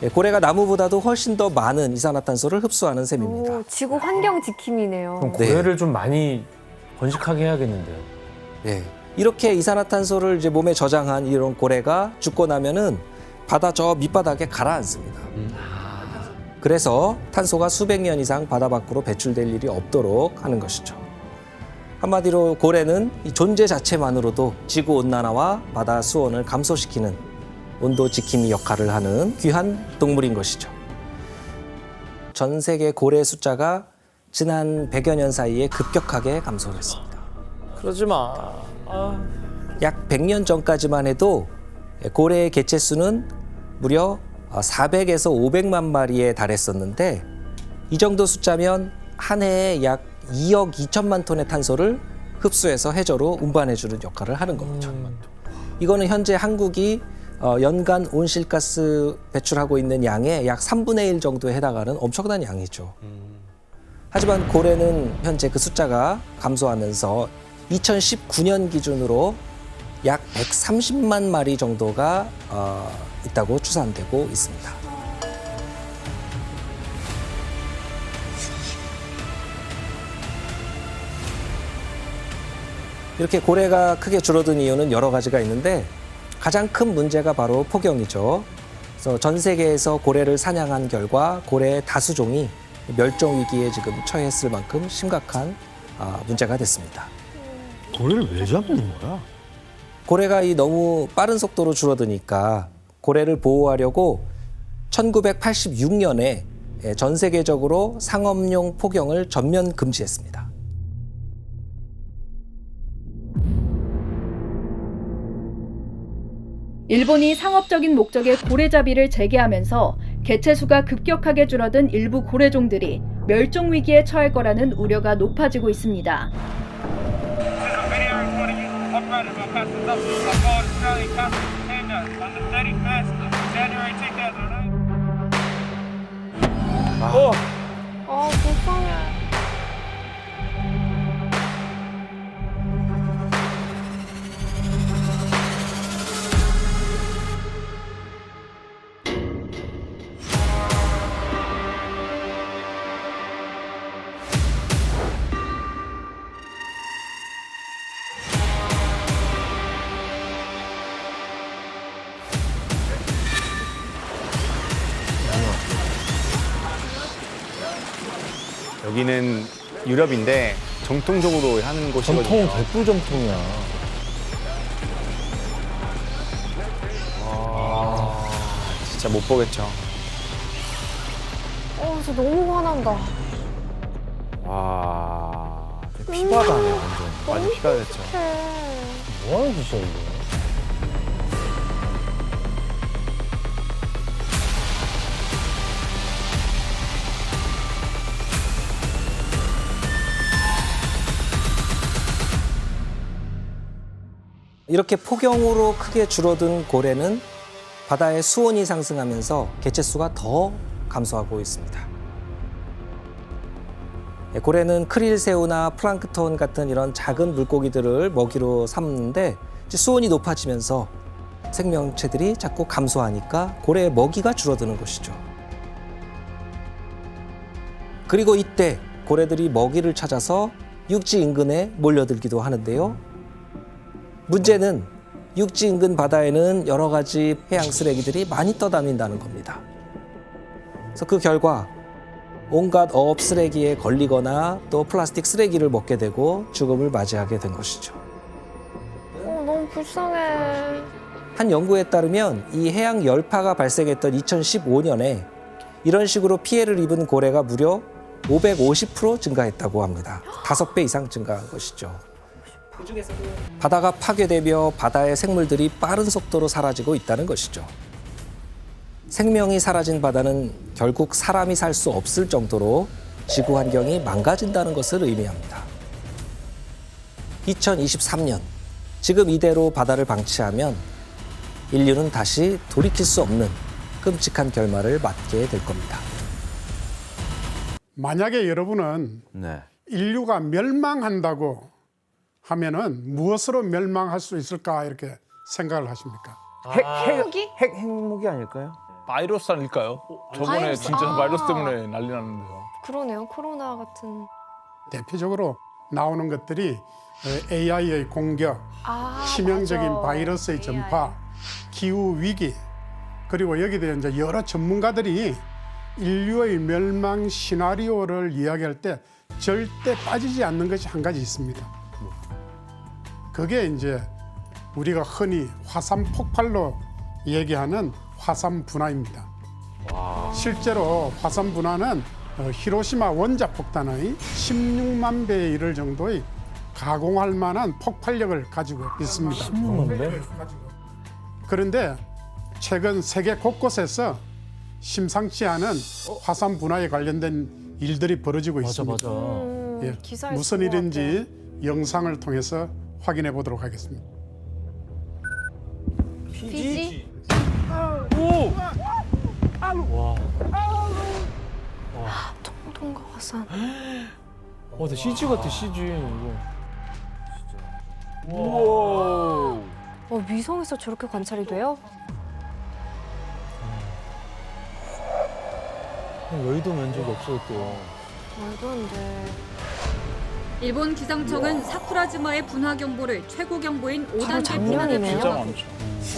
[SPEAKER 1] 예, 고래가 나무보다도 훨씬 더 많은 이산화탄소를 흡수하는 셈입니다.
[SPEAKER 3] 오, 지구 환경 지킴이네요.
[SPEAKER 2] 그럼 고래를 좀 많이 번식하게 해야겠는데요.
[SPEAKER 1] 네. 이렇게 이산화탄소를 이제 몸에 저장한 이런 고래가 죽고 나면은 바다 저 밑바닥에 가라앉습니다. 그래서 탄소가 수백 년 이상 바다 밖으로 배출될 일이 없도록 하는 것이죠. 한마디로 고래는 이 존재 자체만으로도 지구 온난화와 바다 수온을 감소시키는 온도 지킴이 역할을 하는 귀한 동물인 것이죠. 전 세계 고래 숫자가 지난 100여 년 사이에 급격하게 감소를 했습니다.
[SPEAKER 2] 그러지 마.
[SPEAKER 1] 약 100년 전까지만 해도 고래의 개체 수는 무려 400에서 500만 마리에 달했었는데, 이 정도 숫자면 한 해에 약 2억 2천만 톤의 탄소를 흡수해서 해저로 운반해주는 역할을 하는 겁니다. 이거는 현재 한국이 연간 온실가스 배출하고 있는 양의 약 3분의 1 정도에 해당하는 엄청난 양이죠. 하지만 고래는 현재 그 숫자가 감소하면서 2019년 기준으로 약 130만 마리 정도가 있다고 추산되고 있습니다. 이렇게 고래가 크게 줄어든 이유는 여러 가지가 있는데 가장 큰 문제가 바로 폭염이죠. 그래서 전 세계에서 고래를 사냥한 결과 고래의 다수종이 멸종 위기에 지금 처했을 만큼 심각한 문제가 됐습니다.
[SPEAKER 8] 고래를 왜 잡는 거야?
[SPEAKER 1] 고래가 이 너무 빠른 속도로 줄어드니까 고래를 보호하려고 1986년에 전 세계적으로 상업용 포경을 전면 금지했습니다.
[SPEAKER 17] 일본이 상업적인 목적의 고래잡이를 재개하면서 개체 수가 급격하게 줄어든 일부 고래종들이 멸종 위기에 처할 거라는 우려가 높아지고 있습니다.
[SPEAKER 3] 아, 불쌍해.
[SPEAKER 8] 여기는 유럽인데 정통적으로 하는 곳이거든요.
[SPEAKER 2] 정통은 백불 정통이야.
[SPEAKER 8] 진짜 못 보겠죠.
[SPEAKER 3] 진짜 너무 화난다.
[SPEAKER 4] 와, 피바다네 완전.
[SPEAKER 8] 완전 피가 됐죠.
[SPEAKER 2] 뭐하는 짓이야 이거.
[SPEAKER 1] 이렇게 폭염으로 크게 줄어든 고래는 바다의 수온이 상승하면서 개체수가 더 감소하고 있습니다. 고래는 크릴새우나 플랑크톤 같은 이런 작은 물고기들을 먹이로 삼는데 이제 수온이 높아지면서 생명체들이 자꾸 감소하니까 고래의 먹이가 줄어드는 것이죠. 그리고 이때 고래들이 먹이를 찾아서 육지 인근에 몰려들기도 하는데요. 문제는 육지 인근 바다에는 여러 가지 해양 쓰레기들이 많이 떠다닌다는 겁니다. 그래서 그 결과 온갖 어업 쓰레기에 걸리거나 또 플라스틱 쓰레기를 먹게 되고 죽음을 맞이하게 된 것이죠.
[SPEAKER 3] 너무 불쌍해.
[SPEAKER 1] 한 연구에 따르면 이 해양 열파가 발생했던 2015년에 이런 식으로 피해를 입은 고래가 무려 550% 증가했다고 합니다. 5배 이상 증가한 것이죠. 바다가 파괴되며 바다의 생물들이 빠른 속도로 사라지고 있다는 것이죠. 생명이 사라진 바다는 결국 사람이 살 수 없을 정도로 지구 환경이 망가진다는 것을 의미합니다. 2023년, 지금 이대로 바다를 방치하면 인류는 다시 돌이킬 수 없는 끔찍한 결말을 맞게 될 겁니다.
[SPEAKER 18] 만약에 여러분은 인류가 멸망한다고 하면은 무엇으로 멸망할 수 있을까 이렇게 생각을 하십니까?
[SPEAKER 4] 핵 핵무기 아닐까요?
[SPEAKER 19] 바이러스 아닐까요? 저번에
[SPEAKER 3] 바이러스?
[SPEAKER 19] 진짜
[SPEAKER 3] 아.
[SPEAKER 19] 바이러스 때문에 난리 났는데요.
[SPEAKER 3] 그러네요. 코로나 같은.
[SPEAKER 18] 대표적으로 나오는 것들이 AI의 공격, 치명적인
[SPEAKER 3] 맞아.
[SPEAKER 18] 바이러스의 전파, 기후 위기, 그리고 여기에 이제 여러 전문가들이 인류의 멸망 시나리오를 이야기할 때 절대 빠지지 않는 것이 한 가지 있습니다. 그게 이제 우리가 흔히 화산 폭발로 얘기하는 화산 분화입니다. 실제로 화산 분화는 히로시마 원자 폭탄의 16만 배에 이를 정도의 가공할 만한 폭발력을 가지고 있습니다.
[SPEAKER 2] 16만 배?
[SPEAKER 18] 그런데 최근 세계 곳곳에서 심상치 않은 화산 분화에 관련된 일들이 벌어지고 있습니다. 예,
[SPEAKER 3] 기사에
[SPEAKER 18] 무슨
[SPEAKER 3] 쓴것
[SPEAKER 18] 일인지 영상을 통해서 확인해 보도록 하겠습니다.
[SPEAKER 3] 피지?
[SPEAKER 2] 오!
[SPEAKER 3] 통통과 화산.
[SPEAKER 2] 와, 나 CG 같아, CG 이거.
[SPEAKER 3] 우와. 위성에서 저렇게 관찰이 돼요?
[SPEAKER 2] 여의도 면적이 없어졌대요.
[SPEAKER 3] 말도 안 돼.
[SPEAKER 20] 일본 기상청은 사쿠라지마의 분화 경보를 최고 경보인
[SPEAKER 3] 바로
[SPEAKER 20] 5단계
[SPEAKER 3] 작년이네요.
[SPEAKER 20] 진짜 많죠.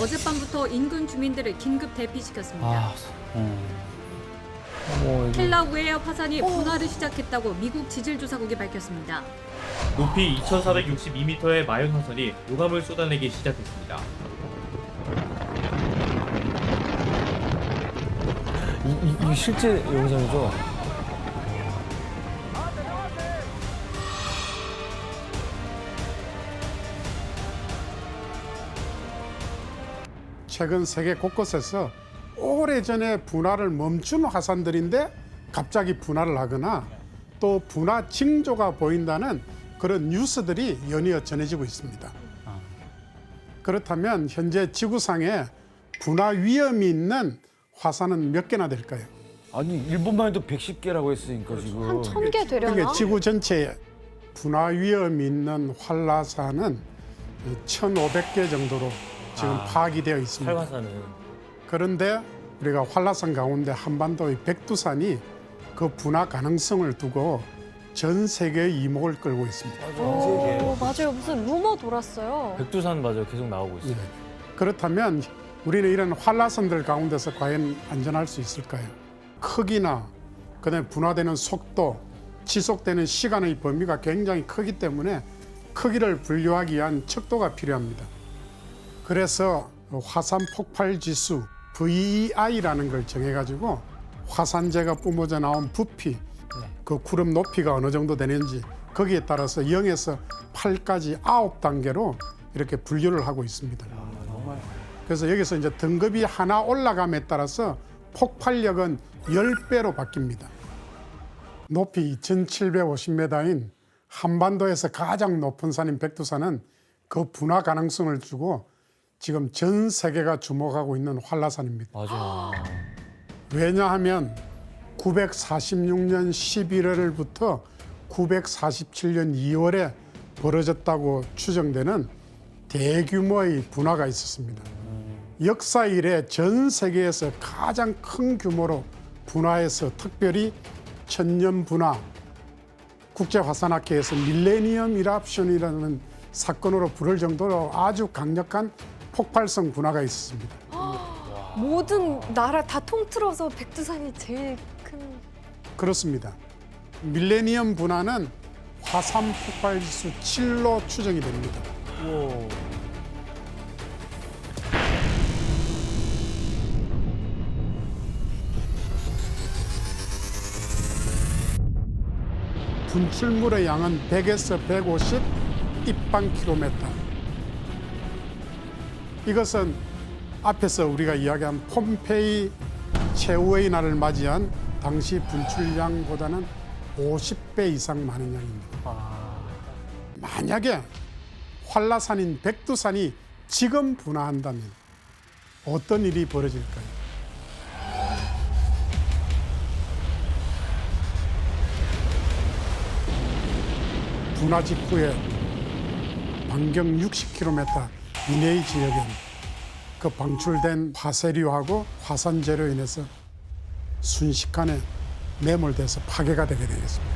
[SPEAKER 20] 어젯밤부터 인근 주민들을 긴급 대피시켰습니다. 킬라우에어 화산이 분화를 시작했다고 미국 지질조사국이 밝혔습니다.
[SPEAKER 21] 높이 2,462m의 마연 화산이 용암을 쏟아내기 시작했습니다.
[SPEAKER 2] 이게 실제 영상이죠?
[SPEAKER 18] 최근 세계 곳곳에서 오래전에 분화를 멈춘 화산들인데 갑자기 분화를 하거나 또 분화 징조가 보인다는 그런 뉴스들이 연이어 전해지고 있습니다. 그렇다면 현재 지구상에 분화 위험이 있는 화산은 몇 개나 될까요?
[SPEAKER 4] 아니 일본만 해도 110개라고 했으니까 지금.
[SPEAKER 3] 한 1000개 되려나?
[SPEAKER 18] 그러니까 지구 전체에 분화 위험이 있는 활라산은 1,500개 정도로 지금 파악이 되어 있습니다.
[SPEAKER 2] 활화산은.
[SPEAKER 18] 그런데 우리가 활라산 가운데 한반도의 백두산이 그 분화 가능성을 두고 전 세계의 이목을 끌고 있습니다.
[SPEAKER 3] 오, 맞아요. 무슨 루머 돌았어요.
[SPEAKER 2] 백두산 맞아요. 계속 나오고 있어요.
[SPEAKER 18] 그렇다면 우리는 이런 활라산들 가운데서 과연 안전할 수 있을까요? 크기나 그다음에 분화되는 속도, 지속되는 시간의 범위가 굉장히 크기 때문에 크기를 분류하기 위한 척도가 필요합니다. 그래서 화산 폭발 지수 VEI라는 걸 정해가지고 화산재가 뿜어져 나온 부피, 그 구름 높이가 어느 정도 되는지 거기에 따라서 0에서 8까지 9단계로 이렇게 분류를 하고 있습니다. 그래서 여기서 이제 등급이 하나 올라감에 따라서 폭발력은 10배로 바뀝니다. 높이 2,750m인 한반도에서 가장 높은 산인 백두산은 그 분화 가능성을 주고 지금 전 세계가 주목하고 있는 활라산입니다.
[SPEAKER 2] 맞아.
[SPEAKER 18] 왜냐하면 946년 11월부터 947년 2월에 벌어졌다고 추정되는 대규모의 분화가 있었습니다. 역사 이래 전 세계에서 가장 큰 규모로 분화해서 특별히 천년 분화, 국제화산학회에서 밀레니엄 이랍션이라는 사건으로 부를 정도로 아주 강력한 폭발성 분화가 있었습니다.
[SPEAKER 3] 모든 나라 다 통틀어서 백두산이 제일 큰.
[SPEAKER 18] 그렇습니다. 밀레니엄 분화는 화산 폭발 지수 7로 추정이 됩니다. 분출물의 양은 100에서 150 입방킬로미터. 이것은 앞에서 우리가 이야기한 폼페이 최후의 날을 맞이한 당시 분출량보다는 50배 이상 많은 양입니다. 만약에 활라산인 백두산이 지금 분화한다면 어떤 일이 벌어질까요? 분화 직후에 반경 60km 이내의 지역엔 그 방출된 화쇄류하고 화산재로 인해서 순식간에 매몰돼서 파괴가 되게 되겠습니다.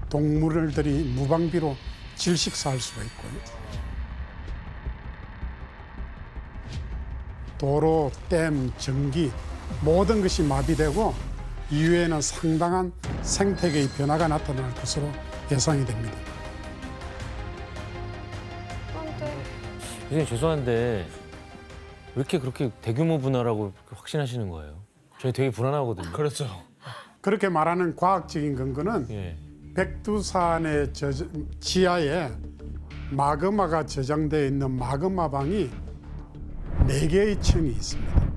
[SPEAKER 18] 동물들이 무방비로 질식사할 수가 있고요. 도로, 댐, 전기 모든 것이 마비되고 이후에는 상당한 생태계의 변화가 나타날 것으로 예상이 됩니다.
[SPEAKER 2] 선생님 죄송한데 왜 이렇게 그렇게 대규모 분화라고 확신하시는 거예요? 저희 되게 불안하거든요.
[SPEAKER 19] 그렇죠.
[SPEAKER 18] 그렇게 말하는 과학적인 근거는 백두산의 지하에 마그마가 저장되어 있는 마그마방이 4개의 층이 있습니다.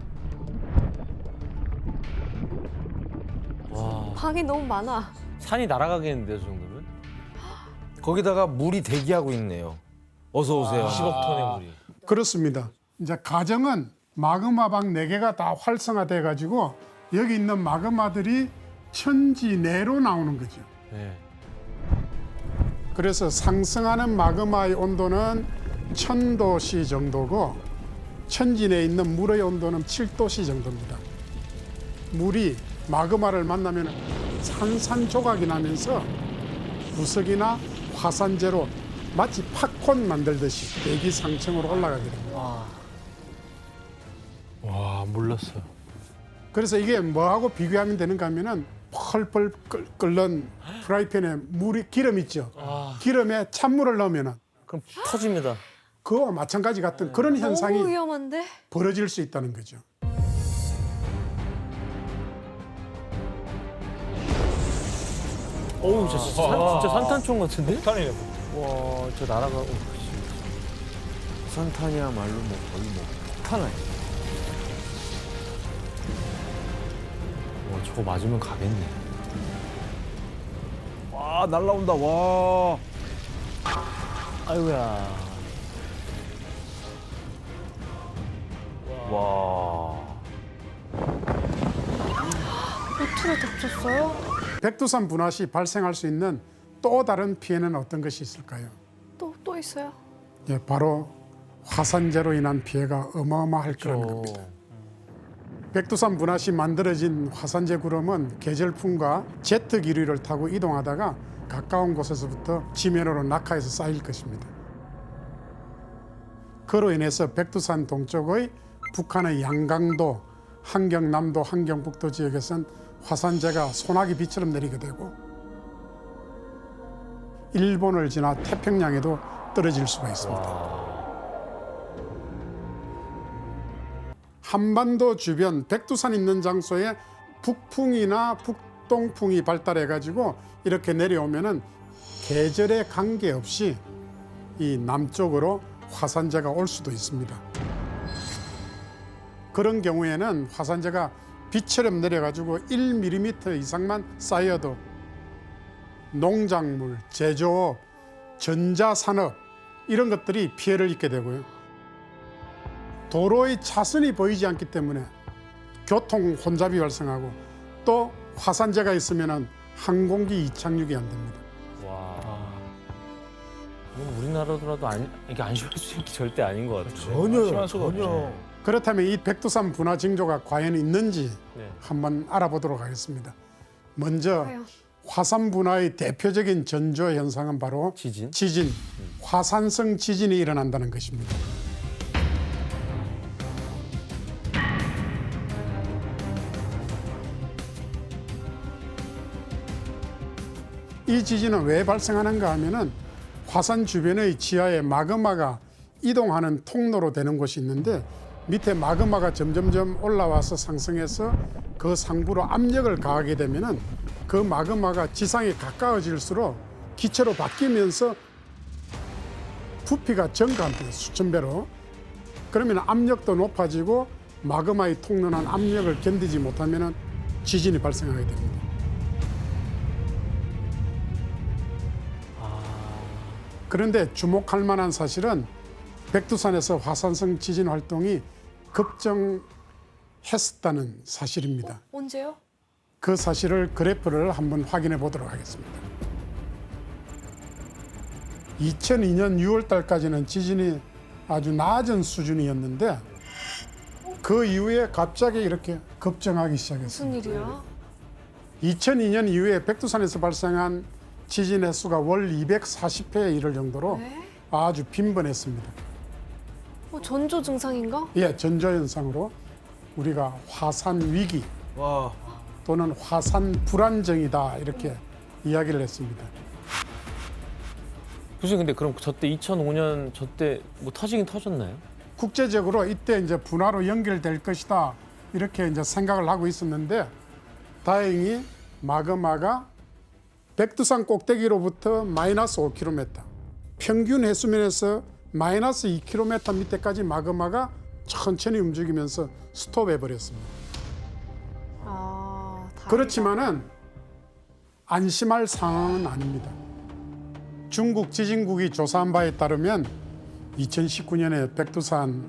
[SPEAKER 2] 와,
[SPEAKER 3] 방이 너무 많아.
[SPEAKER 2] 산이 날아가겠는데요, 저 정도면?
[SPEAKER 4] 거기다가 물이 대기하고 있네요. 어서 오세요.
[SPEAKER 2] 20억 톤의 물이.
[SPEAKER 18] 그렇습니다. 이제 가정은 마그마방 4개가 다 활성화돼 가지고 여기 있는 마그마들이 천지 내로 나오는 거죠.
[SPEAKER 2] 네.
[SPEAKER 18] 그래서 상승하는 마그마의 온도는 1000도씨 정도고 천지 내에 있는 물의 온도는 7도씨 정도입니다. 물이 마그마를 만나면 산산조각이 나면서 부석이나 화산재로 마치 팝콘 만들듯이 대기상층으로 올라가게 됩니다.
[SPEAKER 2] 와, 몰랐어요.
[SPEAKER 18] 그래서 이게 뭐하고 비교하면 되는가 하면은 펄펄 끓는 프라이팬에 기름 있죠. 기름에 찬물을 넣으면은
[SPEAKER 2] 그럼 터집니다.
[SPEAKER 18] 그와 마찬가지 같은 그런 현상이
[SPEAKER 3] 너무 위험한데?
[SPEAKER 18] 벌어질 수 있다는 거죠.
[SPEAKER 2] 어우, 진짜 산탄총 같은데?
[SPEAKER 19] 폭탄이네.
[SPEAKER 2] 와, 저 날아가.
[SPEAKER 4] 산탄이야말로 뭐 거의 뭐 폭탄 아니에요.
[SPEAKER 2] 와, 저거 맞으면 가겠네.
[SPEAKER 4] 와 날라온다. 와.
[SPEAKER 2] 아이고야. 와.
[SPEAKER 3] 노트를 덮쳤어요?
[SPEAKER 18] 백두산 분화 시 발생할 수 있는 또 다른 피해는 어떤 것이 있을까요?
[SPEAKER 3] 또 있어요?
[SPEAKER 18] 예, 바로 화산재로 인한 피해가 어마어마할 거라는 겁니다. 백두산 분화 시 만들어진 화산재 구름은 계절풍과 제트 기류를 타고 이동하다가 가까운 곳에서부터 지면으로 낙하해서 쌓일 것입니다. 그로 인해서 백두산 동쪽의 북한의 양강도, 한경남도, 한경북도 지역에선 화산재가 소나기 비처럼 내리게 되고 일본을 지나 태평양에도 떨어질 수가 있습니다. 한반도 주변 백두산 있는 장소에 북풍이나 북동풍이 발달해가지고 이렇게 내려오면은 계절에 관계없이 이 남쪽으로 화산재가 올 수도 있습니다. 그런 경우에는 화산재가 비처럼 내려가지고 1mm 이상만 쌓여도 농작물, 제조업, 전자산업 이런 것들이 피해를 입게 되고요. 도로의 차선이 보이지 않기 때문에 교통 혼잡이 발생하고 또 화산재가 있으면 항공기 이착륙이 안 됩니다.
[SPEAKER 2] 와. 이건 우리나라더라도 이게 안심할 수 있는 게 절대 아닌 것 같아요.
[SPEAKER 19] 전혀.
[SPEAKER 18] 그렇다면 이 백두산 분화 징조가 과연 있는지
[SPEAKER 2] 네.
[SPEAKER 18] 한번 알아보도록 하겠습니다. 먼저 화산 분화의 대표적인 전조 현상은 바로 지진, 화산성 지진이 일어난다는 것입니다. 이 지진은 왜 발생하는가 하면은 화산 주변의 지하에 마그마가 이동하는 통로로 되는 곳이 있는데 밑에 마그마가 점점점 올라와서 상승해서 그 상부로 압력을 가하게 되면은 그 마그마가 지상에 가까워질수록 기체로 바뀌면서 부피가 증가합니다. 수천 배로. 그러면 압력도 높아지고 마그마의 통로난 압력을 견디지 못하면은 지진이 발생하게 됩니다. 그런데 주목할 만한 사실은 백두산에서 화산성 지진 활동이 급증했었다는 사실입니다.
[SPEAKER 3] 언제요?
[SPEAKER 18] 그 사실을 그래프를 한번 확인해 보도록 하겠습니다. 2002년 6월 달까지는 지진이 아주 낮은 수준이었는데 그 이후에 갑자기 이렇게 급증하기 시작했습니다.
[SPEAKER 3] 무슨 일이야?
[SPEAKER 18] 2002년 이후에 백두산에서 발생한 지진 횟수가 월 240회에 이를 정도로 아주 빈번했습니다.
[SPEAKER 3] 전조 증상인가?
[SPEAKER 18] 예, 전조 현상으로 우리가 화산 위기 또는 화산 불안정이다 이렇게 이야기를 했습니다.
[SPEAKER 2] 교수님 근데 그럼 저때 2005년 저때 뭐 터지긴 터졌나요?
[SPEAKER 18] 국제적으로 이때 이제 분화로 연결될 것이다 이렇게 이제 생각을 하고 있었는데 다행히 마그마가 백두산 꼭대기로부터 마이너스 5km, 평균 해수면에서 마이너스 2km 밑에까지 마그마가 천천히 움직이면서 스톱해버렸습니다. 그렇지만은 안심할 상황은 아닙니다. 중국 지진국이 조사한 바에 따르면 2019년에 백두산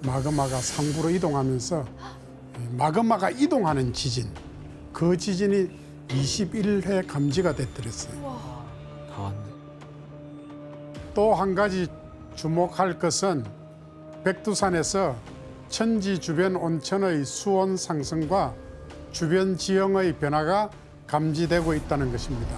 [SPEAKER 18] 마그마가 상부로 이동하면서 마그마가 이동하는 지진, 그 지진이 21회 감지가 됐더랬어요.
[SPEAKER 2] 다 왔네.
[SPEAKER 18] 또 한 가지 주목할 것은 백두산에서 천지 주변 온천의 수온 상승과 주변 지형의 변화가 감지되고 있다는 것입니다.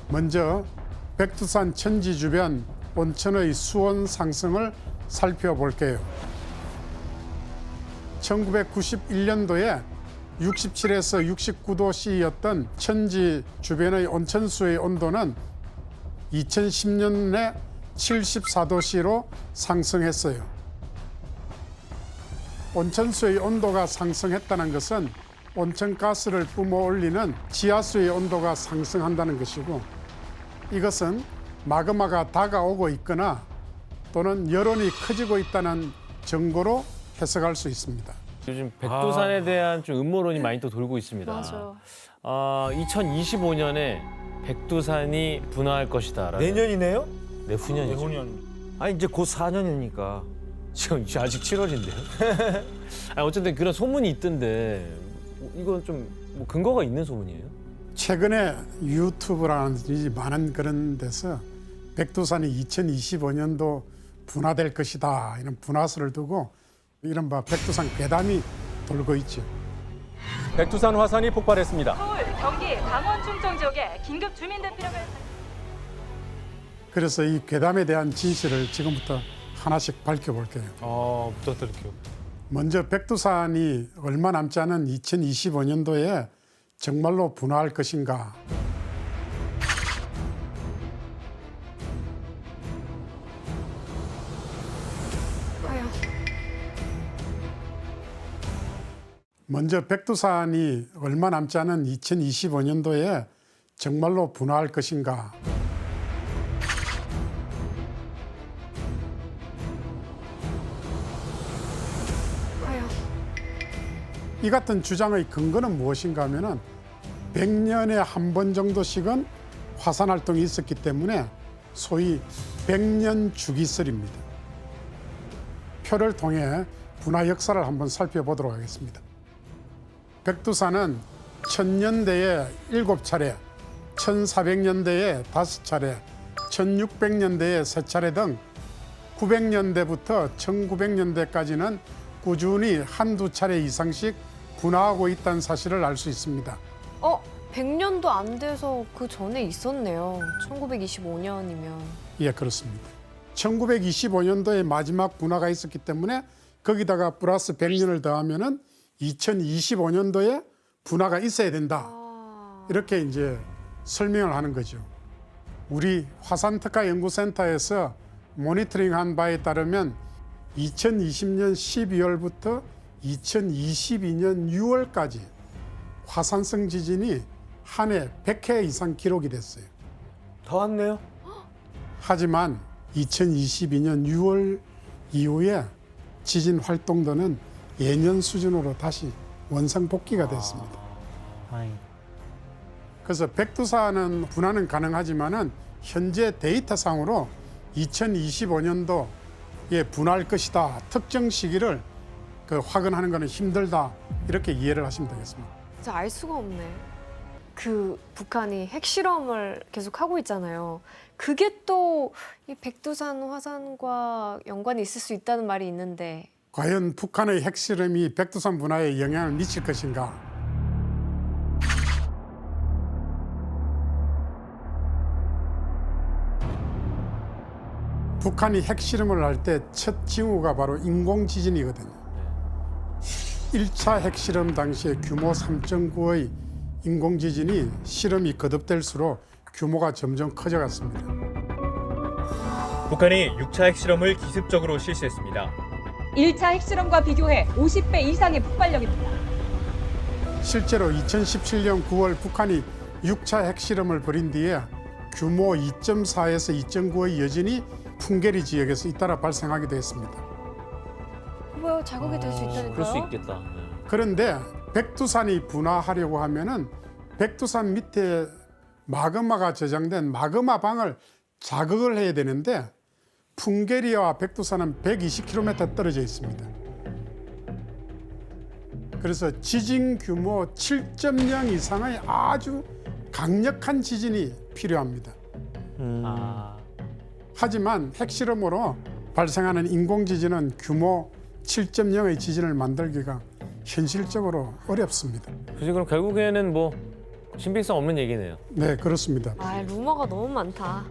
[SPEAKER 18] 먼저 백두산 천지 주변 온천의 수온 상승을 살펴볼게요. 1991년도에 67에서 69도씨였던 천지 주변의 온천수의 온도는 2010년에 74도씨로 상승했어요. 온천수의 온도가 상승했다는 것은 온천가스를 뿜어 올리는 지하수의 온도가 상승한다는 것이고 이것은 마그마가 다가오고 있거나 또는 여론이 커지고 있다는 증거로 해석할 수 있습니다.
[SPEAKER 2] 요즘 백두산에 대한 좀 음모론이 많이 또 돌고 있습니다.
[SPEAKER 3] 맞아요.
[SPEAKER 2] 2025년에 백두산이 분화할 것이다.
[SPEAKER 4] 내년이네요?
[SPEAKER 2] 내후년이죠.
[SPEAKER 19] 내후년.
[SPEAKER 4] 아니 이제 곧 4년이니까.
[SPEAKER 2] 지금 아직 7월인데요. 아니, 어쨌든 그런 소문이 있던데 이건 좀 뭐 근거가 있는 소문이에요?
[SPEAKER 18] 최근에 유튜브라든지 많은 그런 데서 백두산이 2025년도 분화될 것이다 이런 분화설을 두고 이른바 백두산 괴담이 돌고 있죠.
[SPEAKER 6] 백두산 화산이 폭발했습니다.
[SPEAKER 22] 서울, 경기, 강원 충청 지역에 긴급 주민 대피령을.
[SPEAKER 18] 그래서 이 괴담에 대한 진실을 지금부터 하나씩 밝혀볼게요.
[SPEAKER 19] 부탁드릴게요.
[SPEAKER 18] 먼저 백두산이 얼마 남지 않은 2025년도에 정말로 분화할 것인가? 먼저 백두산이 얼마 남지 않은 2025년도에 정말로 분화할 것인가? 이 같은 주장의 근거는 무엇인가 하면은 100년에 한 번 정도씩은 화산 활동이 있었기 때문에 소위 100년 주기설입니다. 표를 통해 분화 역사를 한번 살펴보도록 하겠습니다. 백두산은 1000년대에 7차례, 1400년대에 5차례, 1600년대에 3차례 등 900년대부터 1900년대까지는 꾸준히 한두 차례 이상씩 분화하고 있다는 사실을 알 수 있습니다.
[SPEAKER 3] 100년도 안 돼서 그 전에 있었네요. 1925년이면.
[SPEAKER 18] 예, 그렇습니다. 1925년도에 마지막 분화가 있었기 때문에 거기다가 플러스 100년을 더하면은 2025년도에 분화가 있어야 된다. 이렇게 이제 설명을 하는 거죠. 우리 화산특화연구센터에서 모니터링한 바에 따르면 2020년 12월부터 2022년 6월까지 화산성 지진이 한 해 100회 이상 기록이 됐어요.
[SPEAKER 4] 더 왔네요.
[SPEAKER 18] 하지만 2022년 6월 이후에 지진 활동도는 예년 수준으로 다시 원상복귀가 됐습니다. 그래서 백두산은 분화는 가능하지만은 현재 데이터상으로 2025년도에 분화할 것이다. 특정 시기를 확인하는 것은 힘들다. 이렇게 이해를 하시면 되겠습니다.
[SPEAKER 3] 진짜 알 수가 없네. 그 북한이 핵실험을 계속 하고 있잖아요. 그게 또 이 백두산 화산과 연관이 있을 수 있다는 말이 있는데
[SPEAKER 18] 과연 북한의 핵실험이 백두산 분화에 영향을 미칠 것인가? 북한이 핵실험을 할 때 첫 징후가 바로 인공지진이거든요. 1차 핵실험 당시에 규모 3.9의 인공지진이 실험이 거듭될수록 규모가 점점 커져갔습니다.
[SPEAKER 21] 북한이 6차 핵실험을 기습적으로 실시했습니다.
[SPEAKER 22] 1차 핵실험과 비교해 50배 이상의 폭발력입니다.
[SPEAKER 18] 실제로 2017년 9월 북한이 6차 핵실험을 벌인 뒤에 규모 2.4에서 2.9의 여진이 풍계리 지역에서 잇따라 발생하기도 했습니다.
[SPEAKER 3] 뭐야, 자극이 될 수 있다니까요?
[SPEAKER 2] 그럴 수 있겠다.
[SPEAKER 18] 그런데 백두산이 분화하려고 하면은 백두산 밑에 마그마가 저장된 마그마 방을 자극을 해야 되는데 풍계리와 백두산은 120km 떨어져 있습니다. 그래서 지진 규모 7.0 이상의 아주 강력한 지진이 필요합니다. 하지만 핵실험으로 발생하는 인공지진은 규모 7.0의 지진을 만들기가 현실적으로 어렵습니다.
[SPEAKER 2] 그래서 그럼 결국에는 뭐 신빙성 없는 얘기네요.
[SPEAKER 18] 네, 그렇습니다.
[SPEAKER 3] 루머가 너무 많다.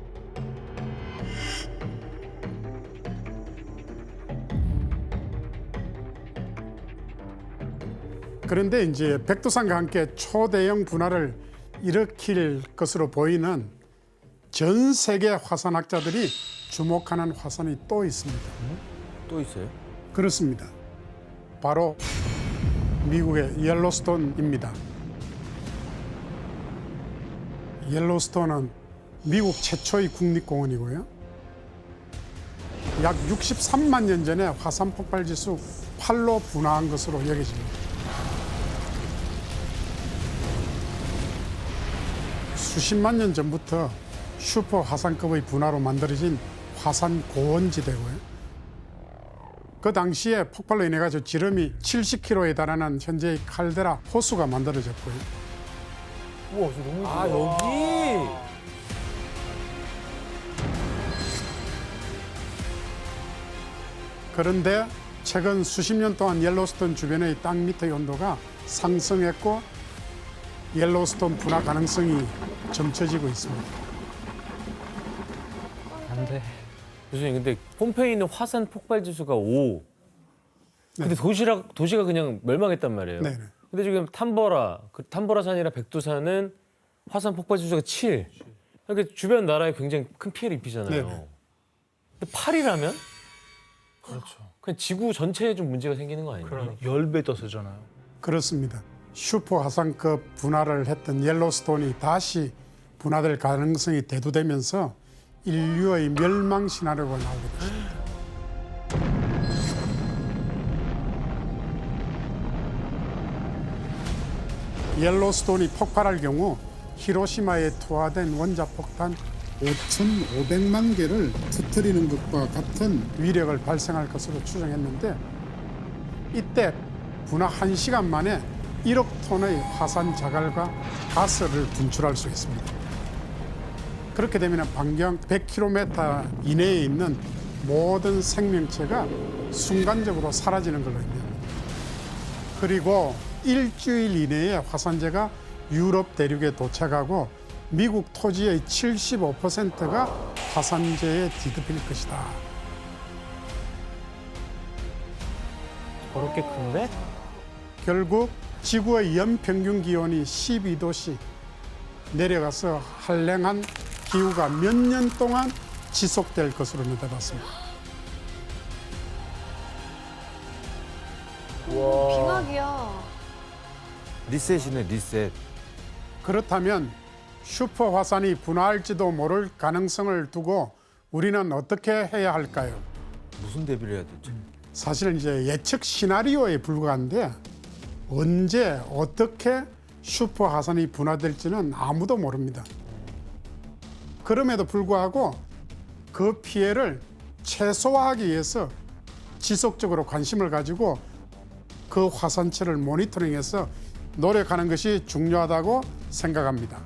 [SPEAKER 18] 그런데 이제 백두산과 함께 초대형 분화를 일으킬 것으로 보이는 전 세계 화산학자들이 주목하는 화산이 또 있습니다.
[SPEAKER 4] 또 있어요?
[SPEAKER 18] 그렇습니다. 바로 미국의 옐로스톤입니다. 옐로스톤은 미국 최초의 국립공원이고요. 약 63만 년 전에 화산 폭발 지수 폭발로 분화한 것으로 여겨집니다. 수십만 년 전부터 슈퍼 화산급의 분화로 만들어진 화산 고원지대고요. 그 당시에 폭발로 인해 가지고 지름이 70km에 달하는 현재의 칼데라 호수가 만들어졌고요.
[SPEAKER 2] 우와, 저 너무
[SPEAKER 4] 아, 여기.
[SPEAKER 18] 그런데 최근 수십 년 동안 옐로스톤 주변의 땅 밑의 온도가 상승했고 옐로스톤 분화 가능성이 점쳐지고 있습니다.
[SPEAKER 2] 안 돼. 교수님, 근데 폼페이에 있는 화산 폭발 지수가 5. 근데 도시가 그냥 멸망했단 말이에요.
[SPEAKER 18] 네네.
[SPEAKER 2] 근데 지금 탐보라산이나 백두산은 화산 폭발 지수가 7. 그러니까 주변 나라에 굉장히 큰 피해를 입히잖아요.
[SPEAKER 18] 네네.
[SPEAKER 2] 근데 8이라면? 그렇죠. 그냥 지구 전체에 좀 문제가 생기는 거 아니에요?
[SPEAKER 19] 10배 더 세잖아요.
[SPEAKER 18] 그렇습니다. 슈퍼 화산급 분화를 했던 옐로스톤이 다시 분화될 가능성이 대두되면서 인류의 멸망 시나리오가 나오게 됐습니다. 옐로스톤이 폭발할 경우 히로시마에 투하된 원자폭탄 5,500만 개를 터뜨리는 것과 같은 위력을 발생할 것으로 추정했는데 이때 분화 1시간 만에 1억 톤의 화산 자갈과 가스를 분출할 수 있습니다. 그렇게 되면 반경 100km 이내에 있는 모든 생명체가 순간적으로 사라지는 걸로 의미합니다. 그리고 일주일 이내에 화산재가 유럽 대륙에 도착하고 미국 토지의 75%가 화산재에 뒤덮일 것이다.
[SPEAKER 2] 그렇게 큰데?
[SPEAKER 18] 결국 지구의 연평균 기온이 12도씩 내려가서 한랭한 기후가 몇 년 동안 지속될 것으로 내다봤습니다.
[SPEAKER 3] 빙하기야.
[SPEAKER 4] 리셋이네, 리셋.
[SPEAKER 18] 그렇다면 슈퍼 화산이 분화할지도 모를 가능성을 두고 우리는 어떻게 해야 할까요?
[SPEAKER 4] 무슨 대비를 해야 되지?
[SPEAKER 18] 사실은 이제 예측 시나리오에 불과한데 언제 어떻게 슈퍼 화산이 분화될지는 아무도 모릅니다. 그럼에도 불구하고 그 피해를 최소화하기 위해서 지속적으로 관심을 가지고 그 화산체를 모니터링해서 노력하는 것이 중요하다고 생각합니다.